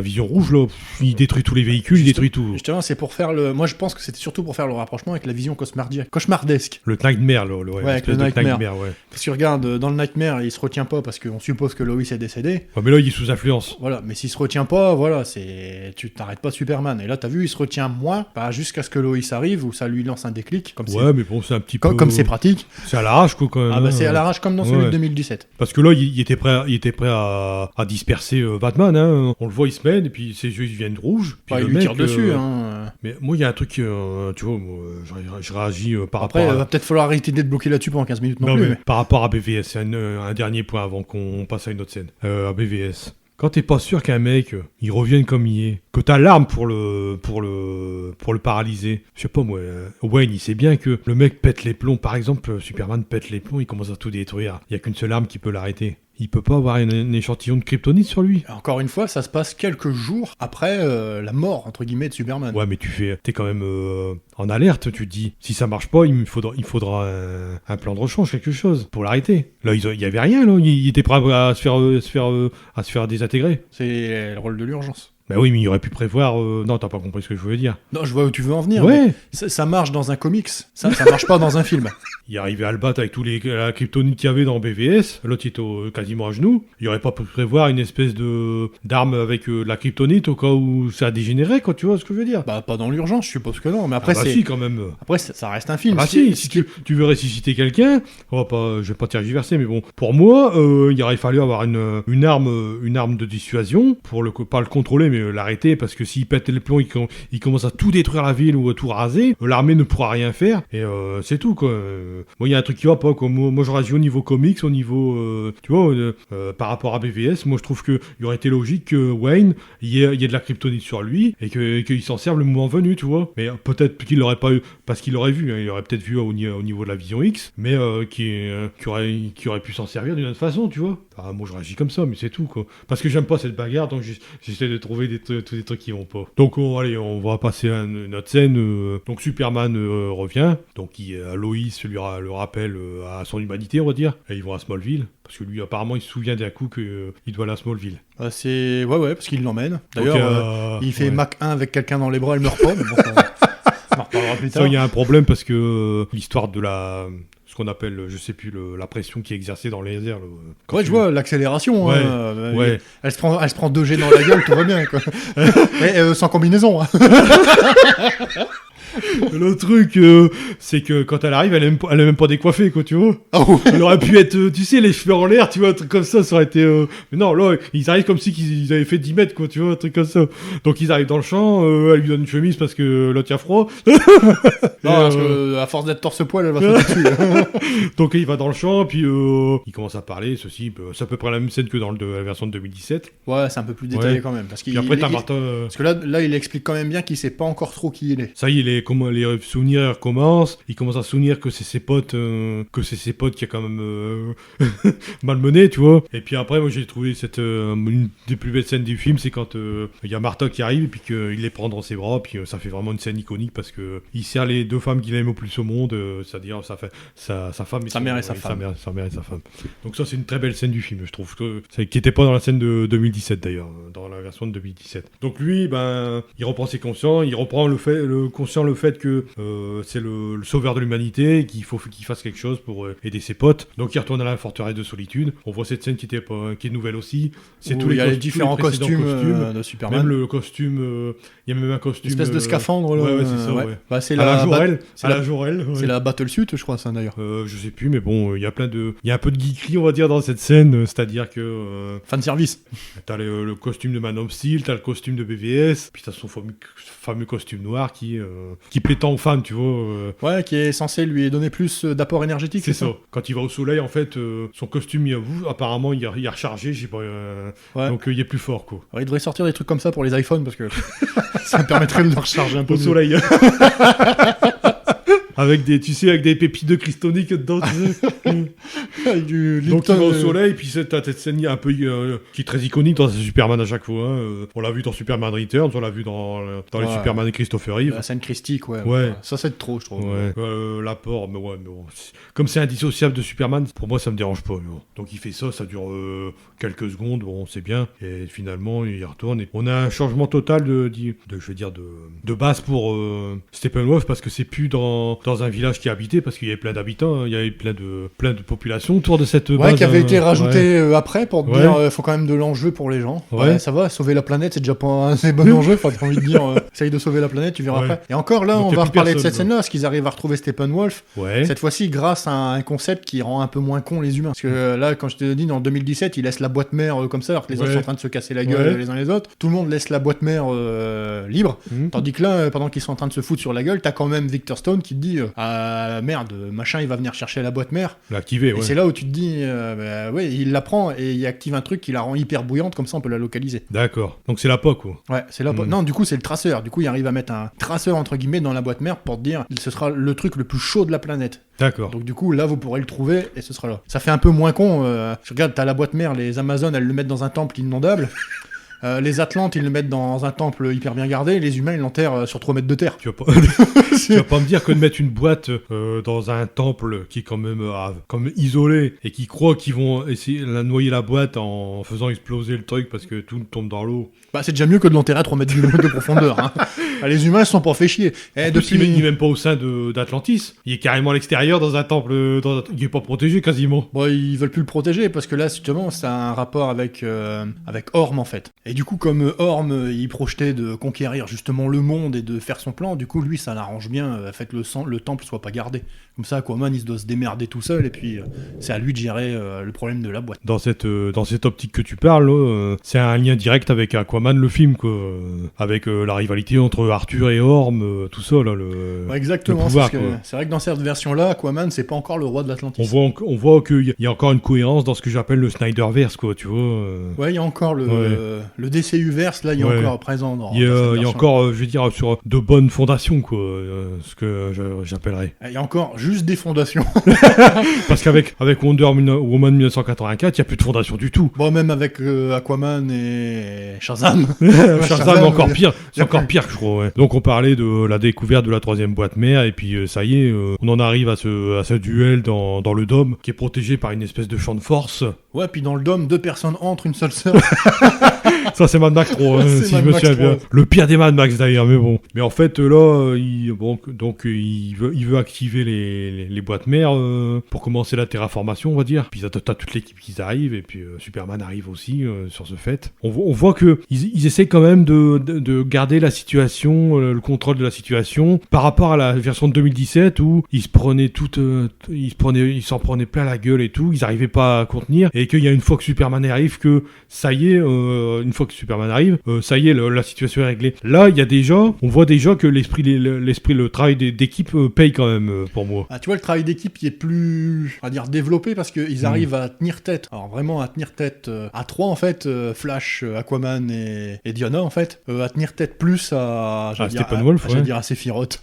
vision rouge, là, il détruit tous les véhicules, il détruit tout. Justement, c'est pour faire moi, je pense que c'était surtout pour faire le rapprochement avec la vision cauchemardesque. Le Nightmare, là, avec le Nightmare, ouais. Parce que regarde, dans le Nightmare, il se retient pas parce qu'on suppose que Lois est décédée. Ouais, mais là, il est sous influence. Voilà, mais s'il se retient pas, voilà, tu t'arrêtes pas Superman. Et là, t'as vu, il se retient moins, jusqu'à ce que Lois arrive, où ça lui lance un déclic. Mais bon, c'est un petit peu... Comme c'est pratique. C'est à l'arrache, quoi, quand même. Ah bah, c'est à l'arrache comme dans celui de 2017. Parce que là, il était prêt à disperser Batman, hein. On le voit, il se mène, et puis ses yeux ils viennent rouges. Puis il lui tire dessus, hein. Mais moi, il y a un truc, tu vois, je réagis par rapport à... Après, va peut-être falloir arrêter de bloquer là-dessus pendant 15 minutes non plus. Mais par rapport à BVS, c'est un dernier point avant qu'on passe à une autre scène. À BVS. Quand t'es pas sûr qu'un mec, il revienne comme il est, que t'as l'arme pour le paralyser, je sais pas moi, Wayne, il sait bien que le mec pète les plombs. Par exemple, Superman pète les plombs, il commence à tout détruire. Il y a qu'une seule arme qui peut l'arrêter. Il peut pas avoir un échantillon de kryptonite sur lui. Encore une fois, ça se passe quelques jours après la mort, entre guillemets, de Superman. Ouais, mais t'es quand même en alerte, tu te dis. Si ça marche pas, il faudra un plan de rechange, quelque chose, pour l'arrêter. Là, il y avait rien, là. Il était prêt à se faire désintégrer. C'est le rôle de l'urgence. Bah oui, mais il aurait pu prévoir... Non, t'as pas compris ce que je voulais dire. Non, je vois où tu veux en venir. Ouais. Ça marche dans un comics, ça marche pas dans un film. Il arrivait à le battre avec la kryptonite qu'il y avait dans BVS, l'autre il était quasiment à genoux. Il aurait pas pu prévoir une espèce d'arme avec la kryptonite au cas où ça a dégénéré, quoi, tu vois ce que je veux dire. Bah pas dans l'urgence, je suppose que non, mais après si, quand même. Après ça reste un film. Si tu veux ressusciter quelqu'un, je vais pas tergiverser, mais bon, pour moi, il aurait fallu avoir une arme de dissuasion pour pas le contrôler, mais l'arrêter, parce que s'il pète les plombs, il commence à tout détruire la ville ou à tout raser, l'armée ne pourra rien faire, et c'est tout, quoi. Moi, il y a un truc qui va pas, quoi. Moi je réagis au niveau comics, au niveau, tu vois, par rapport à BVS, moi je trouve qu'il aurait été logique que Wayne, il y ait de la kryptonite sur lui, et qu'il s'en serve le moment venu, tu vois. Mais peut-être qu'il l'aurait pas eu, parce qu'il l'aurait vu, hein, il aurait peut-être vu au niveau de la vision X, mais qui aurait pu s'en servir d'une autre façon, tu vois. Moi je réagis comme ça, mais c'est tout, quoi. Parce que j'aime pas cette bagarre, donc j'essaie de trouver tous des trucs qui vont pas. Donc allez, on va passer à notre scène. Donc Superman revient, donc Lois le rappelle à son humanité, on va dire, et ils vont à Smallville, parce que lui apparemment il se souvient d'un coup qu'il doit aller à Smallville. C'est ouais, parce qu'il l'emmène. D'ailleurs, il fait Mach 1 avec quelqu'un dans les bras, elle meurt pas, mais bon, on en reparlera plus tard. Ça, il y a un problème parce que l'histoire de ce qu'on appelle, je sais plus, la pression qui est exercée dans les airs. Je vois l'accélération. Ouais, hein, elle se prend 2G dans la gueule, tout va bien, quoi. Mais sans combinaison. Hein. Le truc, c'est que quand elle arrive, elle est même pas décoiffée, quoi, tu vois. Oh. Elle aurait pu être, tu sais, les cheveux en l'air, tu vois, un truc comme ça aurait été... Mais non, là, ils arrivent comme si ils avaient fait 10 mètres, quoi, tu vois, un truc comme ça. Donc ils arrivent dans le champ, elle lui donne une chemise parce que l'autre y a froid. Non, parce que à force d'être torse-poil, elle va sauter dessus. Donc il va dans le champ, puis il commence à parler, c'est à peu près la même scène que dans la version de 2017. Ouais, c'est un peu plus détaillé quand même. Parce que là, il explique quand même bien qu'il sait pas encore trop qui il est. Ça y est, les souvenirs commencent, il commence à se souvenir que c'est ses potes qui a quand même malmené, tu vois. Et puis après, moi j'ai trouvé une des plus belles scènes du film, c'est quand il y a Martha qui arrive et puis qu'il les prend dans ses bras, puis ça fait vraiment une scène iconique parce que il sert les deux femmes qu'il aime au plus au monde, c'est-à-dire sa femme et sa mère et sa femme. Sa mère et sa femme. Donc ça c'est une très belle scène du film, je trouve, qui était pas dans la scène de 2017 d'ailleurs, dans la version de 2017. Donc lui, il reprend ses conscients, il reprend le le fait que c'est le sauveur de l'humanité et qu'il faut qu'il fasse quelque chose pour aider ses potes. Donc il retourne à la forteresse de solitude. On voit cette scène qui est nouvelle aussi. C'est il y a les différents costumes de Superman. Même le costume, il y a même un costume... Une espèce de scaphandre là. Ouais, c'est ça, ouais. Bah, c'est la Jorel. C'est la Battle Suit, je crois, ça d'ailleurs. Je sais plus, mais bon, il y a un peu de geekerie, on va dire, dans cette scène, c'est-à-dire que... Fan service. T'as le costume de Man of Steel, t'as le costume de BVS, puis t'as son fameux costume noir qui plaît tant aux fans, tu vois. Ouais, qui est censé lui donner plus d'apport énergétique. C'est ça. Quand il va au soleil, en fait, son costume, apparemment, il a rechargé, je sais pas. Donc il est plus fort, quoi. Alors, il devrait sortir des trucs comme ça pour les iPhones, parce que ça permettrait de le recharger un peu au soleil. Avec des pépites de cristonique dedans, tu sais. Avec du Donc il va au soleil, puis t'as cette scène un peu qui est très iconique dans Superman à chaque fois. Hein. On l'a vu dans Superman Returns, on l'a vu dans les Superman de Christopher Reeve. La scène christique, ouais. Ça c'est trop, je trouve. Ouais. L'apport, mais bon. Comme c'est indissociable de Superman, pour moi ça me dérange pas. Donc il fait ça, ça dure quelques secondes, bon c'est bien. Et finalement il retourne. Et on a un changement total de base pour Steppenwolf, parce que c'est plus dans un village qui est habité, parce qu'il y avait plein d'habitants, hein, il y avait plein de populations autour de cette base. Qui avait été rajoutée après pour te dire faut quand même de l'enjeu pour les gens. Ouais, ça va, sauver la planète, c'est déjà pas un assez bon enjeu. Enfin, t'as envie de dire, essaye de sauver la planète, tu verras après. Et encore là, donc, on va reparler de cette scène-là, parce qu'ils arrivent à retrouver Steppenwolf. Cette fois-ci, grâce à un concept qui rend un peu moins con les humains. Parce que là, quand je te dis, en 2017, ils laissent la boîte mère comme ça, alors que les autres sont en train de se casser la gueule les uns les autres. Tout le monde laisse la boîte mère libre. Tandis que là, pendant qu'ils sont en train de se foutre sur la gueule, t'as quand même Victor Stone qui te dit merde, machin, il va venir chercher la boîte mère. L'activer, Et c'est là où tu te dis, il la prend et il active un truc qui la rend hyper bouillante, comme ça on peut la localiser. D'accord. Donc c'est la POC, quoi. Ouais, c'est la POC. Non, du coup, c'est le traceur. Du coup, il arrive à mettre un traceur, entre guillemets, dans la boîte mère pour te dire, ce sera le truc le plus chaud de la planète. D'accord. Donc du coup, là, vous pourrez le trouver et ce sera là. Ça fait un peu moins con. Regarde, t'as la boîte mère, les Amazones, elles le mettent dans un temple inondable. Les Atlantes, ils le mettent dans un temple hyper bien gardé. Les humains, ils l'enterrent sur 3 mètres de terre. Tu vas pas me dire que de mettre une boîte dans un temple qui est quand même isolé et qui croient qu'ils vont essayer de noyer la boîte en faisant exploser le truc parce que tout tombe dans l'eau. Bah, c'est déjà mieux que de l'enterrer à 3 mètres de profondeur. Hein. Les humains, ils se sont pas fait chier. Il n'est même pas au sein d'Atlantis. Il est carrément à l'extérieur dans un temple. Il est pas protégé quasiment. Bon, ils veulent plus le protéger parce que là, justement, c'est un rapport avec Orm en fait. Et du coup, comme Orm, il projetait de conquérir justement le monde et de faire son plan, du coup, lui, ça l'arrange bien. Fait que le temple soit pas gardé. Comme ça, Aquaman, il se doit se démerder tout seul et puis c'est à lui de gérer le problème de la boîte. Dans cette optique que tu parles, c'est un lien direct avec Aquaman, le film, quoi. Avec la rivalité entre Arthur et Orm, tout ça, là. Ouais, exactement. Le pouvoir, c'est vrai que dans cette version-là, Aquaman, c'est pas encore le roi de l'Atlantis. On voit qu'il y a encore une cohérence dans ce que j'appelle le Snyderverse, quoi, tu vois. Ouais, il y a encore le DCU-verse, là, il est encore présent. Il y a encore, je veux dire, sur de bonnes fondations, quoi, ce que j'appellerais. Il y a encore juste des fondations. Parce qu'avec Wonder Woman 1984, il n'y a plus de fondation du tout. Bon, même avec Aquaman et Shazam. Shazam, encore pire. C'est encore pire, je crois. Ouais. Donc on parlait de la découverte de la 3e boîte mère, et puis ça y est, on en arrive à ce duel dans le dôme, qui est protégé par une espèce de champ de force. Ouais, puis dans le dôme, 2 personnes entrent, une seule sœur. Ça, c'est Mad Max 3, hein, si je me souviens bien. Le pire des Mad Max, d'ailleurs, mais bon. Mais en fait, là, il veut activer les boîtes mères pour commencer la terraformation, on va dire. Puis t'as toute l'équipe qui arrive, et puis Superman arrive aussi sur ce fait. On voit que ils essaient quand même de garder la situation, le contrôle de la situation, par rapport à la version de 2017 où ils s'en prenaient plein la gueule et tout, ils n'arrivaient pas à contenir, et qu'il y a une fois que Superman arrive, que ça y est, ça y est, la situation est réglée. Là, on voit déjà que le travail d'équipe paye quand même, pour moi. Ah, tu vois, le travail d'équipe, il est plus, on va dire, développé, parce qu'ils arrivent à tenir tête. Alors vraiment, à tenir tête à 3, en fait, Flash, Aquaman et Diana, en fait, à tenir tête plus à Steppenwolf, j'allais dire à Sephiroth.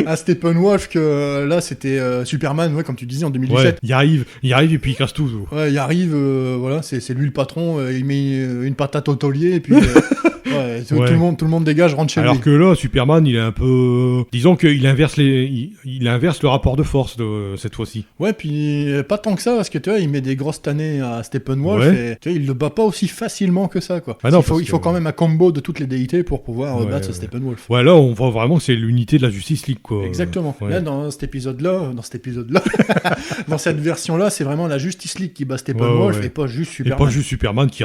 À Steppenwolf, que là, c'était Superman, ouais, comme tu disais, en 2017. Ouais, il arrive et puis il casse tout. Ouais, il arrive, voilà, c'est lui le patron, il met une patate au taulier, et puis... Ouais, tout le monde dégage, rentre chez lui. Alors que là, Superman, il est un peu... Disons qu'il inverse il inverse le rapport de force cette fois-ci. Ouais, puis pas tant que ça, parce que tu vois, il met des grosses tannées à Steppenwolf, et tu vois, il le bat pas aussi facilement que ça, quoi. Ah non, il faut quand même un combo de toutes les déités pour pouvoir battre Steppenwolf. Ouais, là, on voit vraiment que c'est l'unité de la Justice League, quoi. Exactement. Là, dans cet épisode-là, dans cette version-là, c'est vraiment la Justice League qui bat Steppenwolf, et pas juste Superman. Et pas juste Superman qui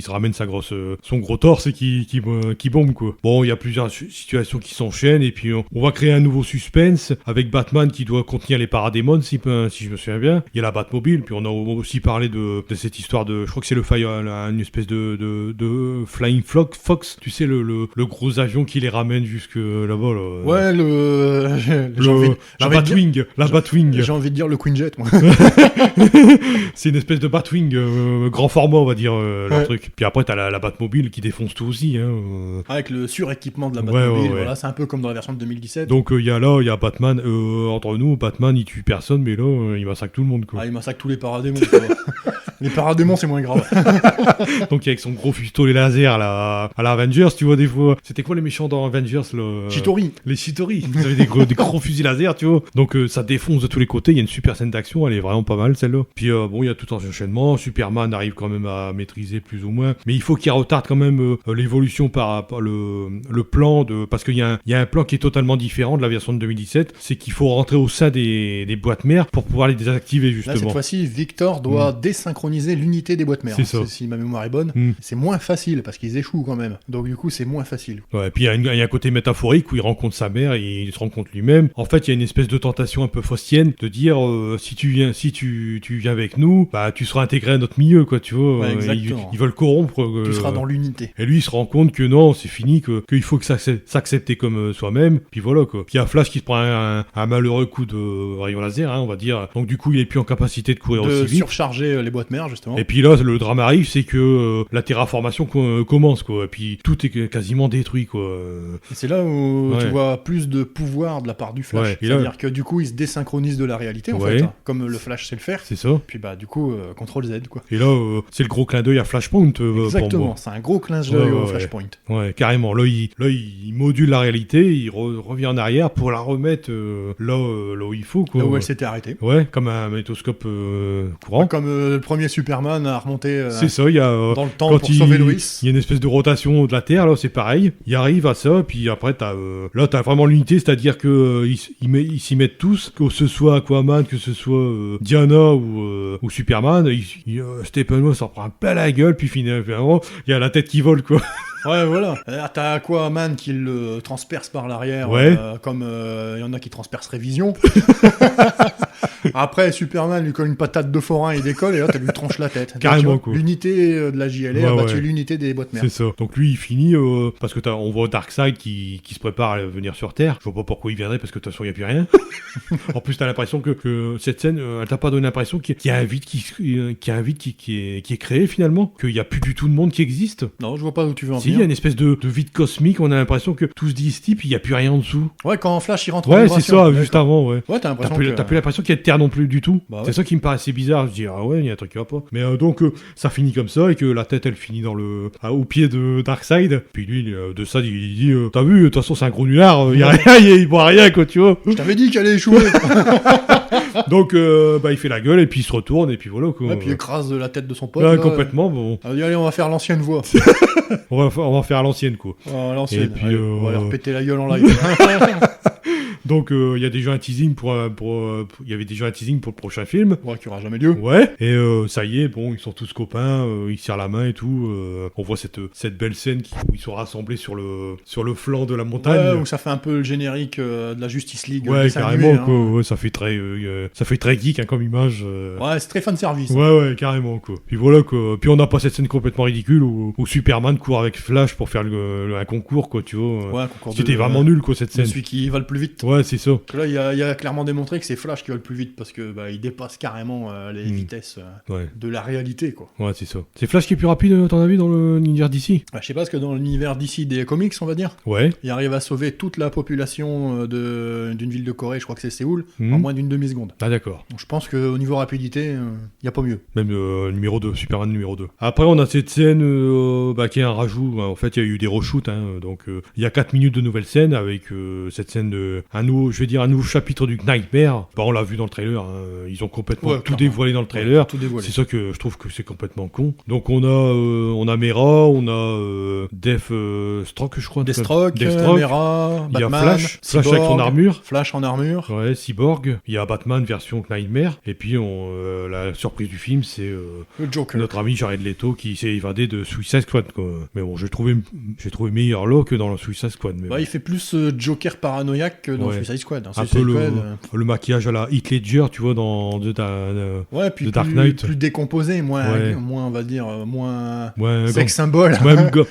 se ramène son gros torse et qui bombe, quoi. Bon, il y a plusieurs situations qui s'enchaînent, et puis on va créer un nouveau suspense avec Batman qui doit contenir les paradémons, si je me souviens bien. Il y a la Batmobile, puis on a aussi parlé de cette histoire de... Je crois que c'est une espèce de Flying Fox, tu sais, le gros avion qui les ramène jusque là-bas, là. Ouais, la Batwing. J'ai envie de dire le Quinjet, moi. C'est une espèce de Batwing grand format, on va dire, leur truc. Puis après, t'as la Batmobile qui défonce tout aussi, hein. Avec le suréquipement de la Batmobile, ouais. voilà, c'est un peu comme dans la version de 2017. Donc il y a Batman, entre nous, Batman il tue personne, mais là il massacre tout le monde, quoi. Ah, il massacre tous les paradémons, quoi. Les paradémons, c'est moins grave. Donc avec son gros fuseau les lasers à la Avengers, tu vois, des fois. C'était quoi les méchants dans Avengers, Chitauri. Les Chitauri. Ils avaient des gros fusils laser, tu vois. Donc ça défonce de tous les côtés. Il y a une super scène d'action, elle est vraiment pas mal celle-là. Puis bon, il y a tout un enchaînement. Superman arrive quand même à maîtriser plus ou moins, mais il faut qu'il retarde quand même l'évolution par le plan parce qu'il y a un plan qui est totalement différent de la version de 2017. C'est qu'il faut rentrer au sein des boîtes mères pour pouvoir les désactiver, justement. Là, cette fois-ci, Victor doit désynchroniser l'unité des boîtes mères. C'est ça. Si ma mémoire est bonne. C'est moins facile parce qu'ils échouent quand même. Donc du coup, c'est moins facile. Ouais, et puis il y a un côté métaphorique où il rencontre sa mère et il se rencontre lui-même. En fait, il y a une espèce de tentation un peu faustienne de dire si tu viens avec nous, bah tu seras intégré à notre milieu, quoi, tu vois. Ouais, exactement. Ils veulent corrompre. Tu seras dans l'unité. Et lui, il se rend compte que non, c'est fini, qu'il faut que s'accepter comme soi-même. Puis voilà, quoi. Puis il y a Flash qui se prend un malheureux coup de rayon laser, hein, on va dire. Donc du coup, il est plus en capacité de courir aussi vite. De surcharger les boîtes mères, justement. Et puis là, le drame arrive, c'est que la terraformation commence, quoi. Et puis tout est quasiment détruit, quoi. Et c'est là où tu vois plus de pouvoir de la part du Flash. Ouais. C'est-à-dire que du coup, il se désynchronise de la réalité, en fait, hein, comme le Flash sait le faire. C'est ça. Puis bah du coup, CTRL Z, quoi. Et là, c'est le gros clin d'œil à Flashpoint. Exactement, c'est un gros clin d'œil au Flashpoint. Ouais, carrément. Là, il module la réalité, il revient en arrière pour la remettre là où il faut, quoi. Là où elle s'était arrêtée. Ouais, comme un magnétoscope courant. Comme le premier Superman a remonté c'est ça, il y a, dans le temps pour sauver Lois. Il y a une espèce de rotation de la Terre, là, c'est pareil. Il arrive à ça, puis après, t'as vraiment l'unité, c'est-à-dire que ils s'y mettent tous, que ce soit Aquaman, que ce soit Diana ou Superman. Steppenwolf s'en prend un plein la gueule, puis finalement, il y a la tête qui vole, quoi. Ouais, voilà. T'as Aquaman qui le transperce par l'arrière, comme il y en a qui transperceraient Vision. Après, Superman lui colle une patate de forain, il décolle, et là, tu lui tranches la tête. Carrément, quoi. L'unité de la JLA a battu l'unité des boîtes mères. C'est ça. Donc lui, il finit, parce que on voit Darkseid qui se prépare à venir sur Terre. Je vois pas pourquoi il viendrait, parce que de toute façon, il n'y a plus rien. En plus, t'as l'impression que cette scène, elle t'a pas donné l'impression qu'il y a un vide qui est créé, finalement, qu'il n'y a plus du tout de monde qui existe. Non, je vois pas où tu veux en venir. venir. Il y a une espèce de vide cosmique, on a l'impression que tout se dissipe, il n'y a plus rien en dessous. Ouais, quand Flash, il rentre en vibration. Ouais, c'est ça, juste avant, ouais. Ouais, t'as l'impression t'as plus l'impression qu'il y a de terre non plus du tout. Bah ouais. C'est ça qui me paraissait bizarre. Je dis, ah ouais, il y a un truc qui va pas. Mais donc, ça finit comme ça, et que la tête, elle finit au pied de Darkseid. Puis lui, de ça, il dit, t'as vu, de toute façon, c'est un gros nulard, il y a rien, il voit rien, quoi, tu vois. Je t'avais dit qu'elle allait échouer. Donc, il fait la gueule, et puis il se retourne, et puis voilà, quoi. Ouais, puis il écrase la tête de son pote. Ouais, complètement, bon. Allez, on va faire l'ancienne voix. on va faire à l'ancienne, quoi. À l'ancienne. Et puis, allez, on va leur péter la gueule en live. Donc il y a déjà un teasing il y avait déjà un teasing pour le prochain film. Ouais, qui aura jamais lieu. Ouais. Et ça y est, bon, ils sont tous copains, ils se serrent la main et tout. On voit cette belle scène où ils sont rassemblés sur le flanc de la montagne. Ouais, où ça fait un peu le générique de la Justice League. Ouais, carrément. Animé, quoi. Ouais, ça fait très geek, hein, comme image. Ouais, c'est très fan service. Ouais, carrément, quoi. Puis voilà, quoi. Puis on n'a pas cette scène complètement ridicule où Superman court avec Flash pour faire un concours, quoi, tu vois. Ouais, un concours. C'était vraiment nul, quoi, cette scène. Celui qui va le plus plus vite. Ouais, c'est ça. Là, il y a clairement démontré que c'est Flash qui va le plus vite parce que il dépasse carrément les vitesses de la réalité, quoi. Ouais, c'est ça. C'est Flash qui est plus rapide, à ton avis, dans l'univers d'ici? Je sais pas, parce que dans l'univers d'ici des comics, on va dire, Ouais. il arrive à sauver toute la population d'une ville de Corée, je crois que c'est Séoul, en moins d'une demi-seconde. Ah, d'accord. Donc je pense qu'au niveau rapidité, il n'y a pas mieux. Même numéro 2, Superman numéro 2. Après, on a cette scène qui est un rajout. En fait, il y a eu des reshoots. Donc, il y a 4 minutes de nouvelles scènes avec cette scène de un nouveau chapitre du Nightmare. On l'a vu dans le trailer. Ils ont complètement tout dévoilé dans le trailer. Tout dévoilé. C'est ça que je trouve que c'est complètement con. Donc, on a Mera, on a Deathstroke, je crois. Deathstroke, Mera, Batman, il y a Flash Cyborg, avec son armure. Flash en armure. Ouais, Cyborg. Il y a Batman version Nightmare. Et puis, la surprise du film, c'est le Joker. Notre ami Jared Leto qui s'est évadé de Suicide Squad, quoi. Mais bon, j'ai trouvé meilleur là que dans le Suicide Squad. Mais bon. Il fait plus Joker paranoïaque que dans Suicide Squad. Un peu le maquillage à la Heath Ledger, tu vois, dans The Dark Knight. Plus décomposé, moins on va dire, moins sex gang... symbole.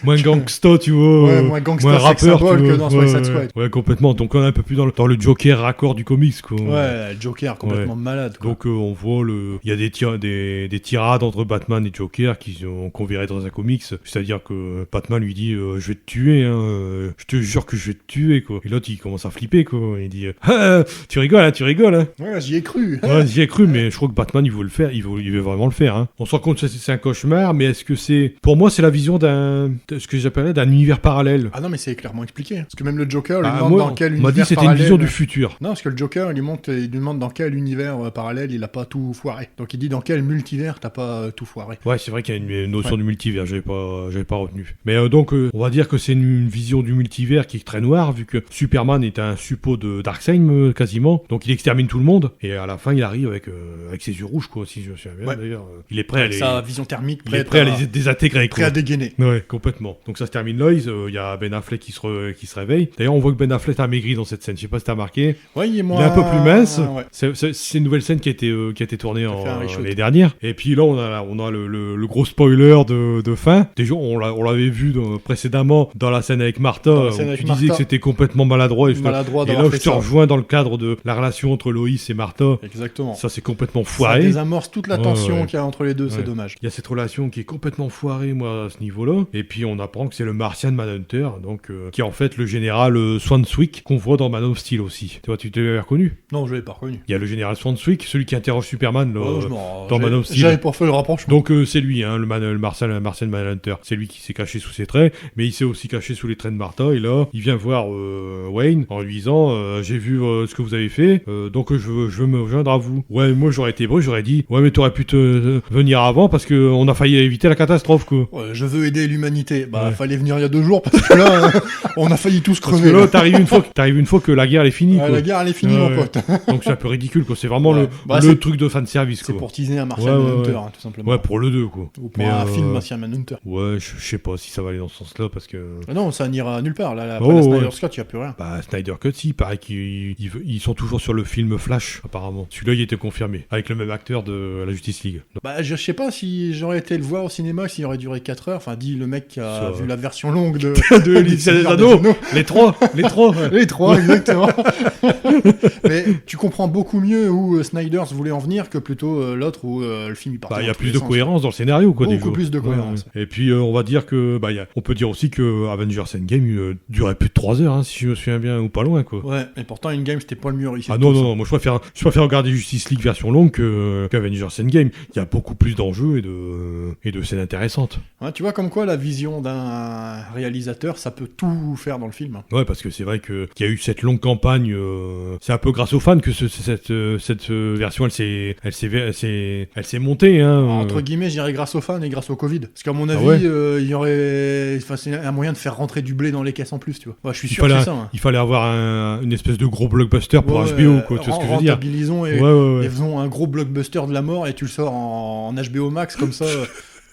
moins gangsta, tu vois. Moins gangsta moins sex rappeur, symbole que dans Suicide Squad. Ouais, complètement. Donc on est un peu plus dans le Joker raccord du comics, quoi. Ouais, le Joker complètement malade, quoi. Donc on voit il y a des tirades entre Batman et Joker qu'on verrait dans un comics. C'est-à-dire que Batman lui dit je vais te tuer, je te jure que je vais te tuer, quoi. Et l'autre il commence à flipper, quoi. Il dit tu rigoles, hein. Ouais, j'y ai cru. Ouais, j'y ai cru, mais je crois que Batman il veut le faire, il veut vraiment le faire, hein. On se rend compte que c'est un cauchemar, mais est-ce que pour moi c'est la vision ce que j'appellerais d'un univers parallèle. Ah non, mais c'est clairement expliqué. Parce que même le Joker lui demande dans quel univers parallèle. On m'a dit que c'était une vision du futur. Non, parce que le Joker il lui demande dans quel univers parallèle il a pas tout foiré. Donc il dit dans quel multivers t'as pas tout foiré. Ouais, c'est vrai qu'il y a une notion du multivers, j'avais pas retenu. Mais donc on va dire que c'est une vision du multivers qui est très noire, vu que Superman est un suppôt de Darkseid quasiment, donc il extermine tout le monde, et à la fin il arrive avec ses yeux rouges, quoi, si je me souviens bien d'ailleurs. Il est prêt à sa vision thermique, prêt à les désintégrer, quoi. Prêt à dégainer. Ouais, complètement. Donc ça se termine là, il y a Ben Affleck qui se réveille. D'ailleurs on voit que Ben Affleck a maigri dans cette scène, je sais pas si t'as remarqué. Ouais, il est un peu plus mince. Ouais. C'est une nouvelle scène qui a été tournée l'année dernière. Et puis là on a le gros spoiler de fin. Déjà on l'avait vu précédemment dans la scène avec Martha, où tu disais que c'était complètement maladroit. Et là je te rejoins dans le cadre de la relation entre Loïs et Martha. Exactement. Ça c'est complètement foiré. Ça désamorce toute la tension qu'il y a entre les deux, c'est dommage. Il y a cette relation qui est complètement foirée, moi, à ce niveau-là. Et puis on apprend que c'est le Martian Manhunter, donc qui est en fait le général Swanswick qu'on voit dans Man of Steel aussi. Tu l'avais reconnu? Non, je l'avais pas reconnu. Il y a le général Swanswick, celui qui interroge Superman dans Man of Steel. J'avais pas fait le rapprochement. Donc c'est lui, le Martian Manhunter. C'est lui qui s'est caché sous ses traits, mais il s'est aussi caché sous les traits de Martha. Et là, il vient voir Wayne en lui disant j'ai vu ce que vous avez fait, donc je veux me joindre à vous. Ouais, moi j'aurais été brut, j'aurais dit ouais, mais t'aurais pu venir avant parce qu'on a failli éviter la catastrophe, quoi. Ouais, je veux aider l'humanité. Fallait venir il y a 2 jours parce que là, on a failli tous crever. Parce que là, t'arrives une fois que la guerre elle est finie. La guerre elle est finie, mon pote. Donc c'est un peu ridicule, quoi. C'est vraiment le truc de fanservice, quoi. C'est pour teaser un Martian Manhunter, tout simplement. Ouais, pour le 2, quoi. Ou pour un film Martian Manhunter. Ouais, je sais pas si ça va aller dans ce sens-là parce que. Non, ça n'ira nulle part. Là, après la Snyder Cut, il n'y a plus rien. Snyder Cut, si, pareil qu'ils sont toujours sur le film Flash, apparemment. Celui-là, il était confirmé, avec le même acteur de la Justice League. Je sais pas si j'aurais été le voir au cinéma, s'il aurait duré 4 heures. Enfin, dit le mec qui a vu la version longue de Alicia des Anneaux. Les trois, exactement. Mais tu comprends beaucoup mieux où Snyder voulait en venir que plutôt l'autre où le film il partait. Il y a plus de cohérence dans le scénario, quoi. Beaucoup plus de cohérence. Et puis on va dire que on peut dire aussi que Avengers Endgame durait plus de 3 heures, si je me souviens bien, ou pas loin, quoi. Ouais, et pourtant Endgame c'était pas le mieux réussi. Ah non, moi je préfère regarder Justice League version longue qu'Avengers Endgame. Il y a beaucoup plus d'enjeux et de scènes intéressantes. Ouais, tu vois comme quoi la vision d'un réalisateur, ça peut tout faire dans le film. Ouais, parce que c'est vrai qu'il y a eu cette longue campagne. C'est un peu grâce aux fans que cette version elle s'est montée. Entre guillemets, je dirais grâce aux fans et grâce au Covid. Parce qu'à mon avis, il y aurait c'est un moyen de faire rentrer du blé dans les caisses en plus, tu vois. Ouais, je suis sûr que c'est ça. Il fallait avoir une espèce de gros blockbuster pour HBO, quoi. Tu vois ce que je veux dire. Rentabilisons et faisons un gros blockbuster de la mort et tu le sors en HBO Max comme ça.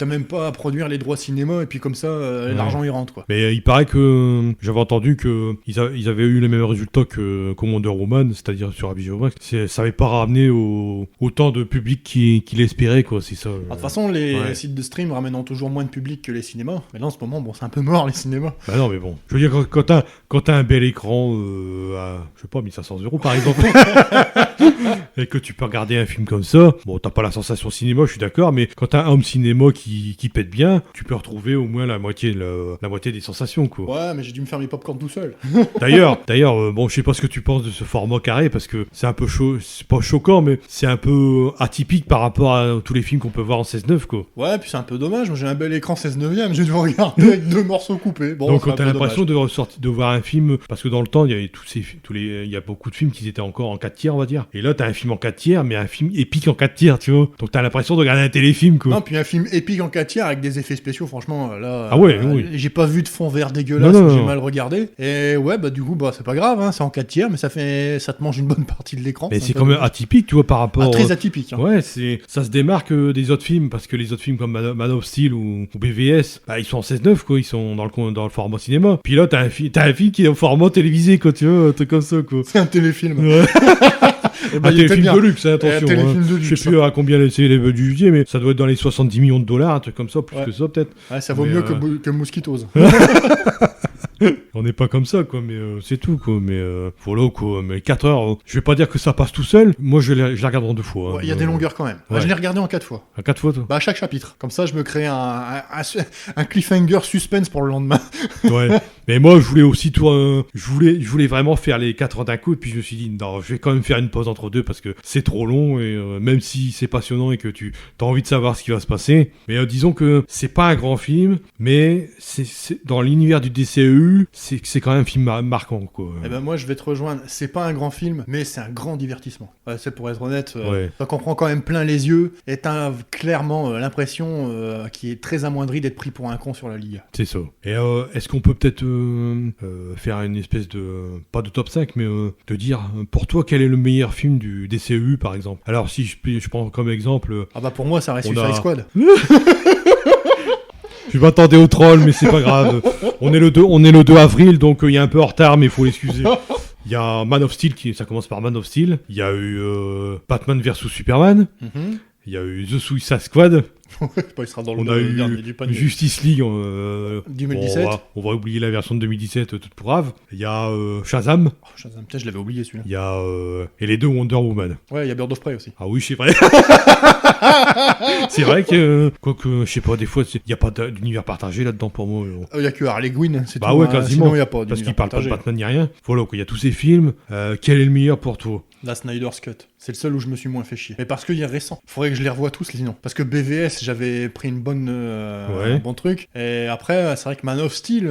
T'as même pas à produire les droits cinéma et puis comme ça, l'argent il rentre, quoi. Mais il paraît que j'avais entendu que ils avaient eu les mêmes résultats que Wonder Woman, c'est-à-dire sur HBO Max. Ça avait pas ramené autant de public qu'il espérait, quoi. C'est ça. De toute façon, les sites de stream ramènent toujours moins de public que les cinémas. Mais là, en ce moment, bon, c'est un peu mort les cinémas. Bah non, mais bon. Je veux dire, quand t'as un bel écran à, je sais pas, 1500 € par exemple, et que tu peux regarder un film comme ça, bon, t'as pas la sensation cinéma, je suis d'accord, mais quand t'as un home cinéma qui pète bien, tu peux retrouver au moins la moitié des sensations, quoi. Ouais, mais j'ai dû me faire mes popcorn tout seul. D'ailleurs, bon, je sais pas ce que tu penses de ce format carré, parce que c'est un peu c'est pas choquant, mais c'est un peu atypique par rapport à tous les films qu'on peut voir en 16:9, quoi. Ouais, puis c'est un peu dommage, moi j'ai un bel écran 16:9, j'ai dû regarder avec 2 morceaux coupés. Bon, donc quand t'as l'impression de voir un film, parce que dans le temps, il y avait il y a beaucoup de films qui étaient encore en 4 tiers, on va dire. Et là, t'as un film en 4 tiers, mais un film épique en 4 tiers, tu vois. Donc t'as l'impression de regarder un téléfilm, quoi. Non, puis un film épique en 4 tiers avec des effets spéciaux, franchement, là. Ah ouais, oui. J'ai pas vu de fond vert dégueulasse, non, j'ai mal regardé. Et ouais, bah du coup, bah c'est pas grave, hein, c'est en 4 tiers, mais ça te mange une bonne partie de l'écran. Mais c'est quand même atypique, tu vois, par rapport. Très atypique. Hein. Ouais, ça se démarque des autres films, parce que les autres films comme Man of Steel ou BVS, bah ils sont en 16:9, quoi, ils sont dans le format cinéma. Puis là, t'as un film qui est au format télévisé, quoi, tu vois, un truc comme ça, quoi. C'est un téléfilm. Ouais. Bah, un téléfilm de luxe, hein, attention. Téléfilm de luxe, je sais plus à combien c'est les budgets, mais ça doit être dans les 70 millions de dollars, un truc comme ça, plus que ça peut-être. Ouais, ça vaut mieux que Mosquitoes. On n'est pas comme ça, quoi, mais c'est tout, quoi. Mais voilà, quoi. Mais 4 heures, je vais pas dire que ça passe tout seul. Moi, je la regarde en 2 fois. Il y a des longueurs quand même. Ouais. Je l'ai regardé en 4 fois. À 4 fois, toi? Bah, à chaque chapitre. Comme ça, je me crée un cliffhanger suspense pour le lendemain. Ouais. Mais moi, je voulais aussi je voulais vraiment faire les 4 heures d'un coup, et puis je me suis dit, non, je vais quand même faire une pause entre deux, parce que c'est trop long, et même si c'est passionnant et que tu as envie de savoir ce qui va se passer. Mais disons que c'est pas un grand film, mais c'est dans l'univers du DCEU, c'est quand même un film marquant, quoi. Eh ben moi, je vais te rejoindre. C'est pas un grand film, mais c'est un grand divertissement. Ouais, c'est pour être honnête. Ça comprend quand même plein les yeux, et t'as clairement l'impression qui est très amoindrie d'être pris pour un con sur la Ligue. C'est ça. Et est-ce qu'on peut peut-être faire une espèce de, pas de top 5, mais de dire, pour toi, quel est le meilleur film du DCEU, par exemple? Alors, si je prends comme exemple... Ah bah pour moi, ça reste Suicide Squad. Je m'attendais au troll, mais c'est pas grave. On est le 2 avril, donc il y a un peu en retard, mais il faut l'excuser. Il y a Man of Steel, ça commence par Man of Steel. Il y a eu Batman vs Superman. Il y a eu The Suicide Squad. Il sera dans on a eu Justice League 2017. On va oublier la version de 2017 toute pourrave. Il y a Shazam. Oh, Shazam, putain, je l'avais oublié celui-là. Il y a et les 2 Wonder Woman. Ouais, il y a Bird of Prey aussi. Ah oui, c'est vrai. C'est vrai que quoique je sais pas, des fois il y a pas d'univers partagé là-dedans pour moi. Il y a que Harley Quinn, c'est tout. Bah ouais, quasiment. Sinon il y a pas parce qu'il parle pas de Batman ni rien. Voilà, il y a tous ces films. Quel est le meilleur pour toi? La Snyder's Cut. C'est le seul où je me suis moins fait chier. Mais parce qu'il est récent. Faudrait que je les revoie tous, sinon. Parce que BVS, j'avais pris un bon truc. Et après, c'est vrai que Man of Steel,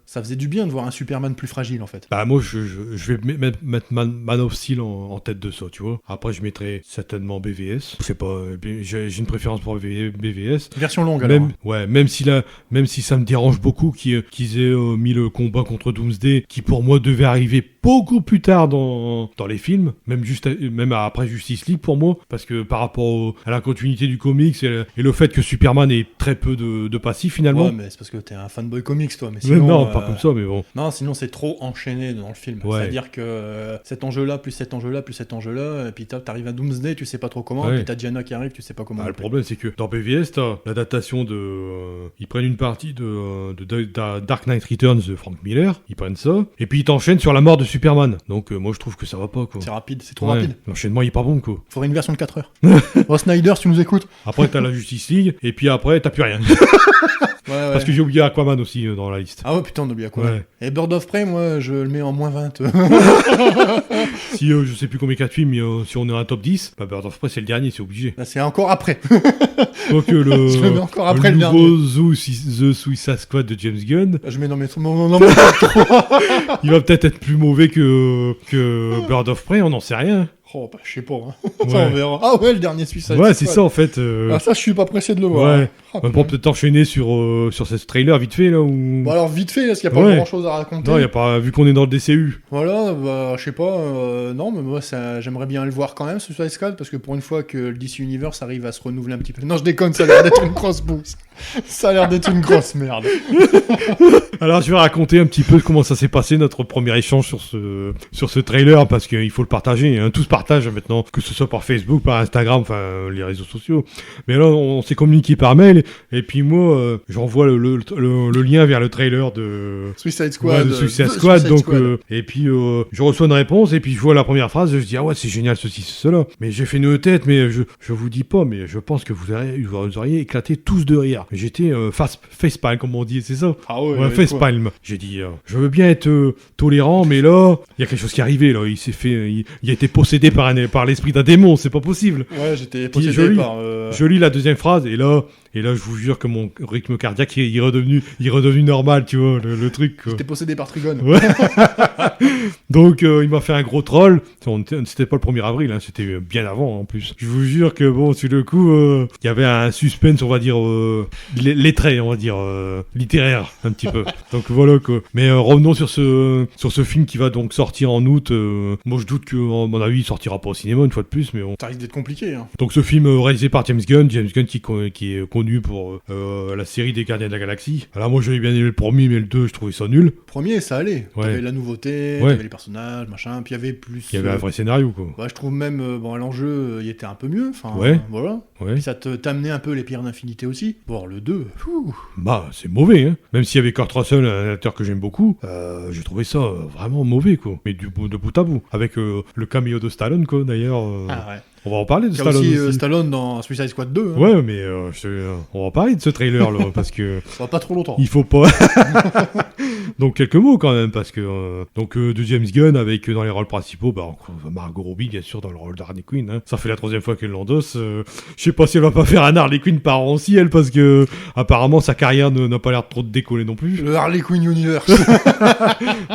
ça faisait du bien de voir un Superman plus fragile, en fait. Bah moi, je vais mettre Man of Steel en tête de ça, tu vois. Après, je mettrai certainement BVS. Je sais pas, j'ai une préférence pour BVS. Version longue, alors. Ouais, même si ça me dérange beaucoup qu'ils aient mis le combat contre Doomsday, qui pour moi devait arriver beaucoup plus tard dans les films, même après Justice League pour moi, parce que par rapport à la continuité du comics et le fait que Superman ait très peu de passif finalement. Ouais, mais c'est parce que t'es un fanboy comics, toi. Mais sinon, non, pas comme ça, mais bon. Non, sinon c'est trop enchaîné dans le film. Ouais. C'est-à-dire que cet enjeu-là, plus cet enjeu-là, plus cet enjeu-là, et puis t'arrives à Doomsday, tu sais pas trop comment, et puis t'as Diana qui arrive, tu sais pas comment. Le problème, c'est que dans BVS, t'as l'adaptation ils prennent une partie de Dark Knight Returns de Frank Miller, ils prennent ça, et puis ils t'enchaînent sur la mort de Superman. Donc moi je trouve que ça va pas, quoi. C'est rapide, c'est trop rapide. L'enchaînement il est pas bon, quoi. Faudrait une version de 4 heures. Oh Snyder, si tu nous écoutes. Après t'as la Justice League, et puis après t'as plus rien. Ouais. Parce que j'ai oublié Aquaman aussi dans la liste. Ah ouais, putain, on oublie Aquaman. Ouais. Et Bird of Prey, moi, je le mets en moins 20. Si je sais plus combien de films, mais si on est à un top 10, bah Bird of Prey c'est le dernier, c'est obligé. Là, c'est encore après. Donc je le mets encore après le nouveau The Suicide Squad de James Gunn. Je mets dans mes top 3. Il va peut-être être plus mauvais que Bird of Prey, on n'en sait rien. Oh, bah, je sais pas. Hein. Ça, Ouais. on verra. Ah ouais, le dernier Suicide Ouais, Squad. c'est ça en fait. Ah, ça, je suis pas pressé de le voir. Ouais. Ah, Bon, putain. peut-être enchaîner sur ce trailer vite fait là où. Bon, alors, vite fait, parce qu'il n'y a pas Ouais. grand-chose à raconter. Non, y a pas. Vu qu'on est dans le DCU. Voilà, bah, je sais pas. Non, mais moi, j'aimerais bien le voir quand même, ce Suicide Squad, parce que pour une fois que le DC Universe arrive à se renouveler un petit peu. Non, je déconne, ça a l'air d'être une grosse bouse. Ça a l'air d'être une grosse merde. Alors, je vais raconter un petit peu comment ça s'est passé notre premier échange sur ce trailer parce qu'il faut le partager. Hein. Tout se partage maintenant, que ce soit par Facebook, par Instagram, enfin les réseaux sociaux. Mais là, on s'est communiqué par mail et puis moi, j'envoie le lien vers le trailer de Suicide Squad. de Suicide The Squad. Suicide Donc, Squad. et puis je reçois une réponse et puis je vois la première phrase. Je dis ah ouais c'est génial ceci cela. Mais j'ai fait une tête, mais je vous dis pas, mais je pense que vous auriez éclaté tous de rire. J'étais facepalm comme on dit, c'est ça. Ah ouais, Ouais, ouais, facepalm. J'ai dit, je veux bien être tolérant, mais là, il y a quelque chose qui est arrivé. Là, il a été possédé par l'esprit d'un démon. C'est pas possible. Ouais, j'étais Puis possédé joli. par... Je lis la deuxième phrase et là, je vous jure que mon rythme cardiaque il est redevenu normal, tu vois, le truc. Quoi. J'étais possédé par Trigon. Ouais. Donc il m'a fait un gros troll. C'était pas le 1er avril, hein, c'était bien avant en plus. Je vous jure que bon, sur le coup, il y avait un suspense, on va dire lettré, on va dire littéraire un petit peu. Donc voilà quoi. Mais revenons sur ce film qui va donc sortir en août. Moi je doute que, à mon avis, il sortira pas au cinéma une fois de plus, mais bon. Ça risque d'être compliqué. Hein. Donc ce film réalisé par James Gunn qui est connu pour la série des Gardiens de la Galaxie. Alors moi j'avais bien aimé le premier, mais le 2 je trouvais ça nul. Premier, ça allait. Ouais. T'avais la nouveauté, Ouais. t'avais les personnages, machin. Puis il y avait plus... Il y avait un vrai scénario quoi. Ouais, je trouve même, bon, l'enjeu, il était un peu mieux. Enfin, Ouais. Voilà. Ouais. Puis ça t'amenait un peu les pierres d'infinité aussi. Bon, le 2, fou. Bah, c'est mauvais, hein. Même s'il y avait Kurt Russell, un acteur que j'aime beaucoup, j'ai trouvé ça vraiment mauvais, quoi. Mais de bout à bout. Avec le caméo de Stallone, quoi, d'ailleurs. Ah ouais. On va en parler de Il y a Stallone aussi aussi. Stallone dans Suicide Squad 2. Hein. Ouais, mais on va en parler de ce trailer, là, parce que Ça va pas trop longtemps. il faut pas... Donc, quelques mots, quand même, parce que... de James Gunn, avec dans les rôles principaux, bah, Margot Robbie, bien sûr, dans le rôle d'Harley Quinn. Hein. Ça fait la 3e fois qu'elle l'endosse. Je sais pas si elle va pas faire un Harley Quinn par an aussi, elle, parce que apparemment sa carrière n'a pas l'air trop de décoller non plus. Le Harley Quinn Universe.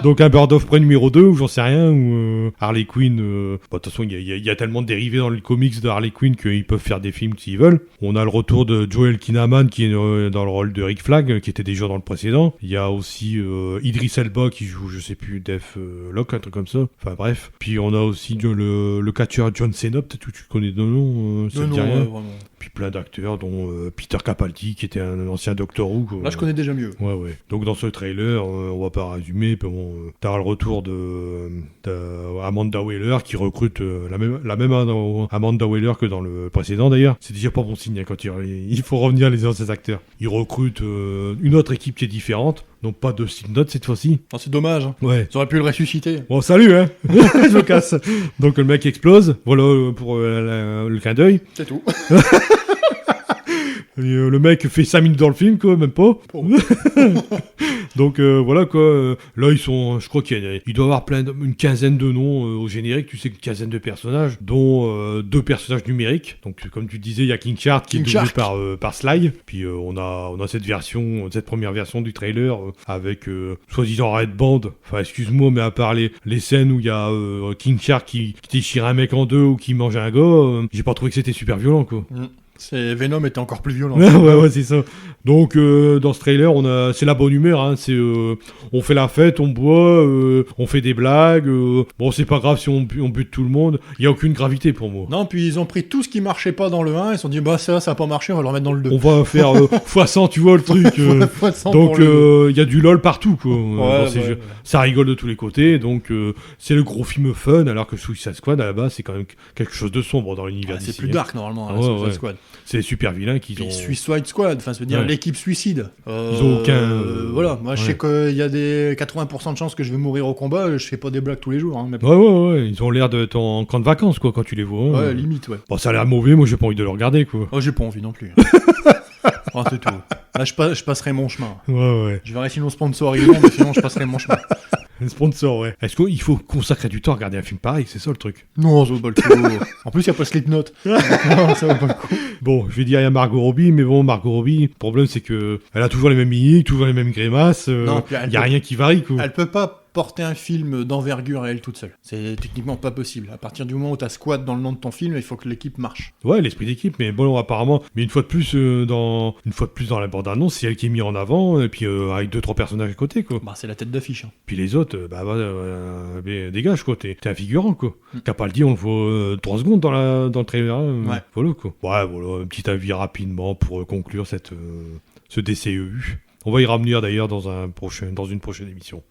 Donc un Bird of Prey numéro 2, ou j'en sais rien, ou Harley Quinn... De toute façon, il y a tellement de dérivés dans les comics de Harley Quinn qu'ils peuvent faire des films s'ils veulent. On a le retour de Joel Kinnaman, qui est dans le rôle de Rick Flag, qui était déjà dans le précédent. Il y a aussi Idris Elba, qui joue, je sais plus, Def Locke, un truc comme ça. Enfin bref. Puis on a aussi le catcheur John Cena, peut-être que tu connais de nom, ça te dit rien. vraiment. Puis plein d'acteurs, dont Peter Capaldi, qui était un ancien Doctor Who. Quoi. Là, je connais déjà mieux. Ouais. Donc dans ce trailer, on va pas résumer, puis bon, t'as le retour de Amanda Waller qui recrute la même Amanda Waller que dans le précédent d'ailleurs. C'est déjà pas bon signe hein, quand il faut revenir les anciens acteurs. Ils recrutent une autre équipe qui est différente, donc pas de Slipknot cette fois-ci. Oh, c'est dommage. Hein. Ouais. Ils auraient pu le ressusciter. Bon, salut, hein. Je me casse. Donc le mec explose. Voilà pour le clin d'œil. C'est tout. Et, le mec fait 5 minutes dans le film, quoi, même pas. Donc voilà quoi. Là ils sont, je crois qu'il doit y avoir une quinzaine de noms au générique. Tu sais, une quinzaine de personnages, dont 2 personnages numériques. Donc comme tu disais, il y a King Shark qui est doublé par Sly. Puis on a cette première version du trailer avec soi-disant Red Band. Enfin excuse-moi, mais à part les scènes où il y a King Shark qui déchire un mec en deux ou qui mange un gars, j'ai pas trouvé que c'était super violent quoi. Venom était encore plus violent. ouais, c'est ça. Donc, dans ce trailer, c'est la bonne humeur. Hein. On fait la fête, on boit, on fait des blagues. Bon, c'est pas grave si on bute tout le monde. Il y a aucune gravité pour moi. Non, puis ils ont pris tout ce qui marchait pas dans le 1. Ils se sont dit, bah ça a pas marché, on va le remettre dans le 2. On va faire x100, tu vois, le truc. Donc, il y a du lol partout, quoi. Dans ces jeux. Ça rigole de tous les côtés. Donc, c'est le gros film fun, alors que Suicide Squad, à la base, c'est quand même quelque chose de sombre dans l'univers. C'est plus dark, normalement, Suicide Squad. C'est les super vilains qui ont... Suicide Squad, enfin, ça veut dire l'équipe suicide. Ils ont aucun... Voilà, moi je sais qu'il y a des 80% de chances que je vais mourir au combat, je fais pas des blagues tous les jours. Hein, mais... Ouais, ils ont l'air d'être en camp de vacances, quoi, quand tu les vois. Hein. Ouais, limite, ouais. Bon, ça a l'air mauvais, moi j'ai pas envie de le regarder, quoi. Oh, j'ai pas envie non plus. Oh, c'est tout. Là, je passerai mon chemin. Ouais. Je verrai si nos sponsors ils l'ont, mais sinon je passerai mon chemin. Un sponsor, ouais. Est-ce qu'il faut consacrer du temps à regarder un film pareil? C'est ça le truc. Non, ça vaut pas le coup. En plus, il n'y a pas Slipknot. Non, ça vaut pas le coup. Bon, je vais dire il y a Margot Robbie, mais bon, Margot Robbie, le problème c'est que elle a toujours les mêmes mimiques, toujours les mêmes grimaces. Il y a rien qui varie, quoi. Elle peut pas porter un film d'envergure à elle toute seule. C'est techniquement pas possible. À partir du moment où t'as squad dans le nom de ton film, il faut que l'équipe marche. Ouais, l'esprit d'équipe, mais bon, apparemment, mais une fois de plus dans la bande-annonce, c'est elle qui est mise en avant, et puis avec 2-3 personnages à côté, quoi. Bah, c'est la tête d'affiche. Hein. Puis les autres, mais dégage, quoi, t'es un figurant, quoi. T'as pas le dit, on le voit 3 secondes dans le trailer, hein, ouais. Voilà, quoi. Ouais, voilà, un petit avis rapidement pour conclure ce DCEU. On va y revenir d'ailleurs dans une prochaine émission.